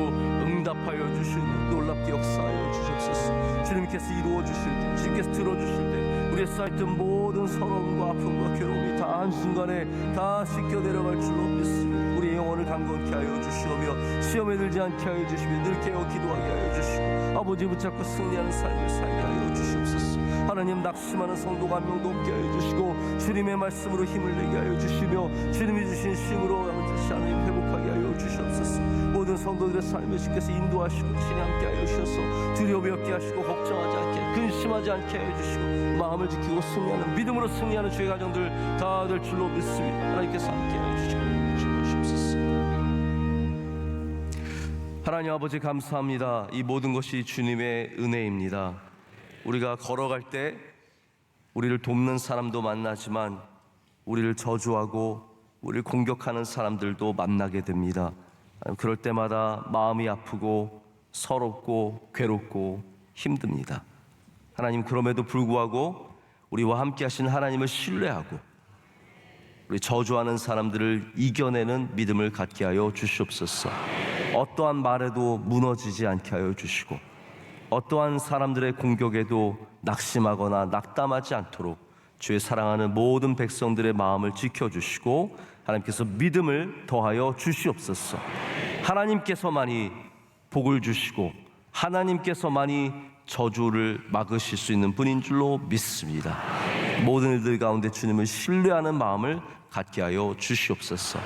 응답하여 주시는 놀랍게 역사하여 주시옵소서. 주님께서 이루어 주실 때, 주님께서 들어주실 때 우리의 쌓였던 모든 서러움과 아픔과 괴로움이 다 한순간에 다 씻겨 내려갈 줄로 믿습니다. 우리의 영혼을 강건케 하여 주시오며 시험에 들지 않게 하여 주시며 늘 깨어 기도하게 하여 주시고 아버지 붙잡고 승리하는 삶을 살게 하여 주시옵소서. 하나님, 낙심하는 성도가 한 명도 없게 하여 주시고 주님의 말씀으로 힘을 내게 하여 주시며 주님이 주신 쉼으로 아버지 하나님 회복하게 하여 주시옵소서. 모든 성도들의 삶에 주께서 인도하시고 친히 함께 하여 주셔서 두려움이 없게 하시고 걱정하지 않게, 근심하지 않게 하여 주시고 마음을 지키고 승리하는, 믿음으로 승리하는 주의 가정들 다 될 줄로 믿습니다. 하나님께서 함께 하여 주시옵소서. 하나님 아버지, 감사합니다. 이 모든 것이 주님의 은혜입니다. 우리가 걸어갈 때 우리를 돕는 사람도 만나지만 우리를 저주하고 우리를 공격하는 사람들도 만나게 됩니다. 그럴 때마다 마음이 아프고 서럽고 괴롭고 힘듭니다. 하나님, 그럼에도 불구하고 우리와 함께 하신 하나님을 신뢰하고 우리 저주하는 사람들을 이겨내는 믿음을 갖게 하여 주시옵소서. 어떠한 말에도 무너지지 않게 하여 주시고 어떠한 사람들의 공격에도 낙심하거나 낙담하지 않도록 주의 사랑하는 모든 백성들의 마음을 지켜주시고 하나님께서 믿음을 더하여 주시옵소서. 하나님께서만이 복을 주시고 하나님께서만이 저주를 막으실 수 있는 분인 줄로 믿습니다. 모든 일들 가운데 주님을 신뢰하는 마음을 갖게 하여 주시옵소서.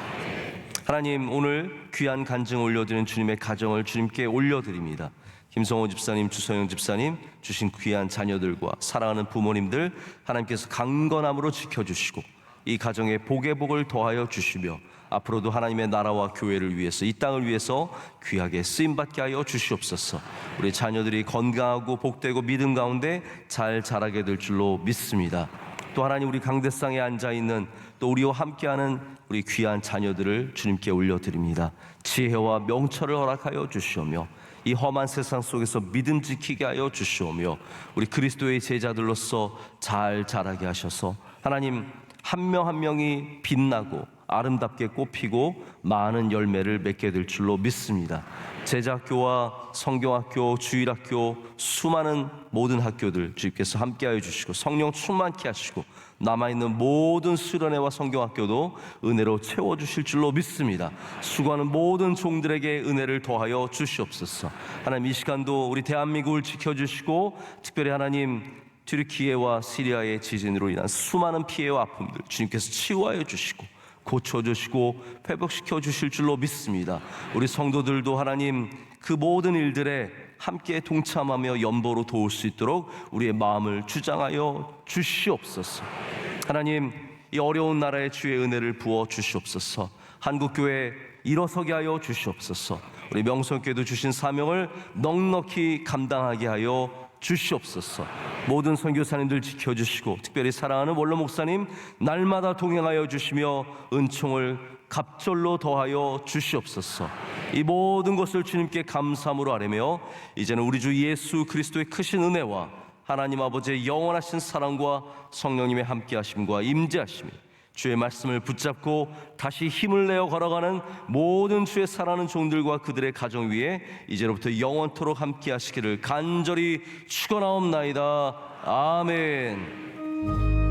하나님, 오늘 귀한 간증 올려드리는 주님의 가정을 주님께 올려드립니다. 김성호 집사님, 주성영 집사님 주신 귀한 자녀들과 사랑하는 부모님들 하나님께서 강건함으로 지켜주시고 이 가정에 복의 복을 더하여 주시며 앞으로도 하나님의 나라와 교회를 위해서, 이 땅을 위해서 귀하게 쓰임받게 하여 주시옵소서. 우리 자녀들이 건강하고 복되고 믿음 가운데 잘 자라게 될 줄로 믿습니다. 또 하나님, 우리 강대상에 앉아있는 또 우리와 함께하는 우리 귀한 자녀들을 주님께 올려드립니다. 지혜와 명철을 허락하여 주시오며 이 험한 세상 속에서 믿음 지키게 하여 주시오며 우리 그리스도의 제자들로서 잘 자라게 하셔서 하나님, 한 명 한 명이 빛나고 아름답게 꽃피고 많은 열매를 맺게 될 줄로 믿습니다. 제자학교와 성경학교, 주일학교, 수많은 모든 학교들 주님께서 함께하여 주시고 성령 충만케 하시고 남아있는 모든 수련회와 성경학교도 은혜로 채워주실 줄로 믿습니다. 수고하는 모든 종들에게 은혜를 더하여 주시옵소서. 하나님, 이 시간도 우리 대한민국을 지켜주시고 특별히 하나님, 튀르키예와 시리아의 지진으로 인한 수많은 피해와 아픔들 주님께서 치유하여 주시고 고쳐주시고 회복시켜 주실 줄로 믿습니다. 우리 성도들도 하나님, 그 모든 일들에 함께 동참하며 연보로 도울 수 있도록 우리의 마음을 주장하여 주시옵소서. 하나님, 이 어려운 나라에 주의 은혜를 부어 주시옵소서. 한국교회 일어서게 하여 주시옵소서. 우리 명성교회도 주신 사명을 넉넉히 감당하게 하여 주시옵소서. 모든 선교사님들 지켜주시고 특별히 사랑하는 원로 목사님 날마다 동행하여 주시며 은총을 갑절로 더하여 주시옵소서. 이 모든 것을 주님께 감사함으로 아뢰며 이제는 우리 주 예수 그리스도의 크신 은혜와 하나님 아버지의 영원하신 사랑과 성령님의 함께하심과 임재하심이 주의 말씀을 붙잡고 다시 힘을 내어 걸어가는 모든 주의 사랑하는 종들과 그들의 가정 위에 이제로부터 영원토록 함께 하시기를 간절히 축원하옵나이다. 아멘.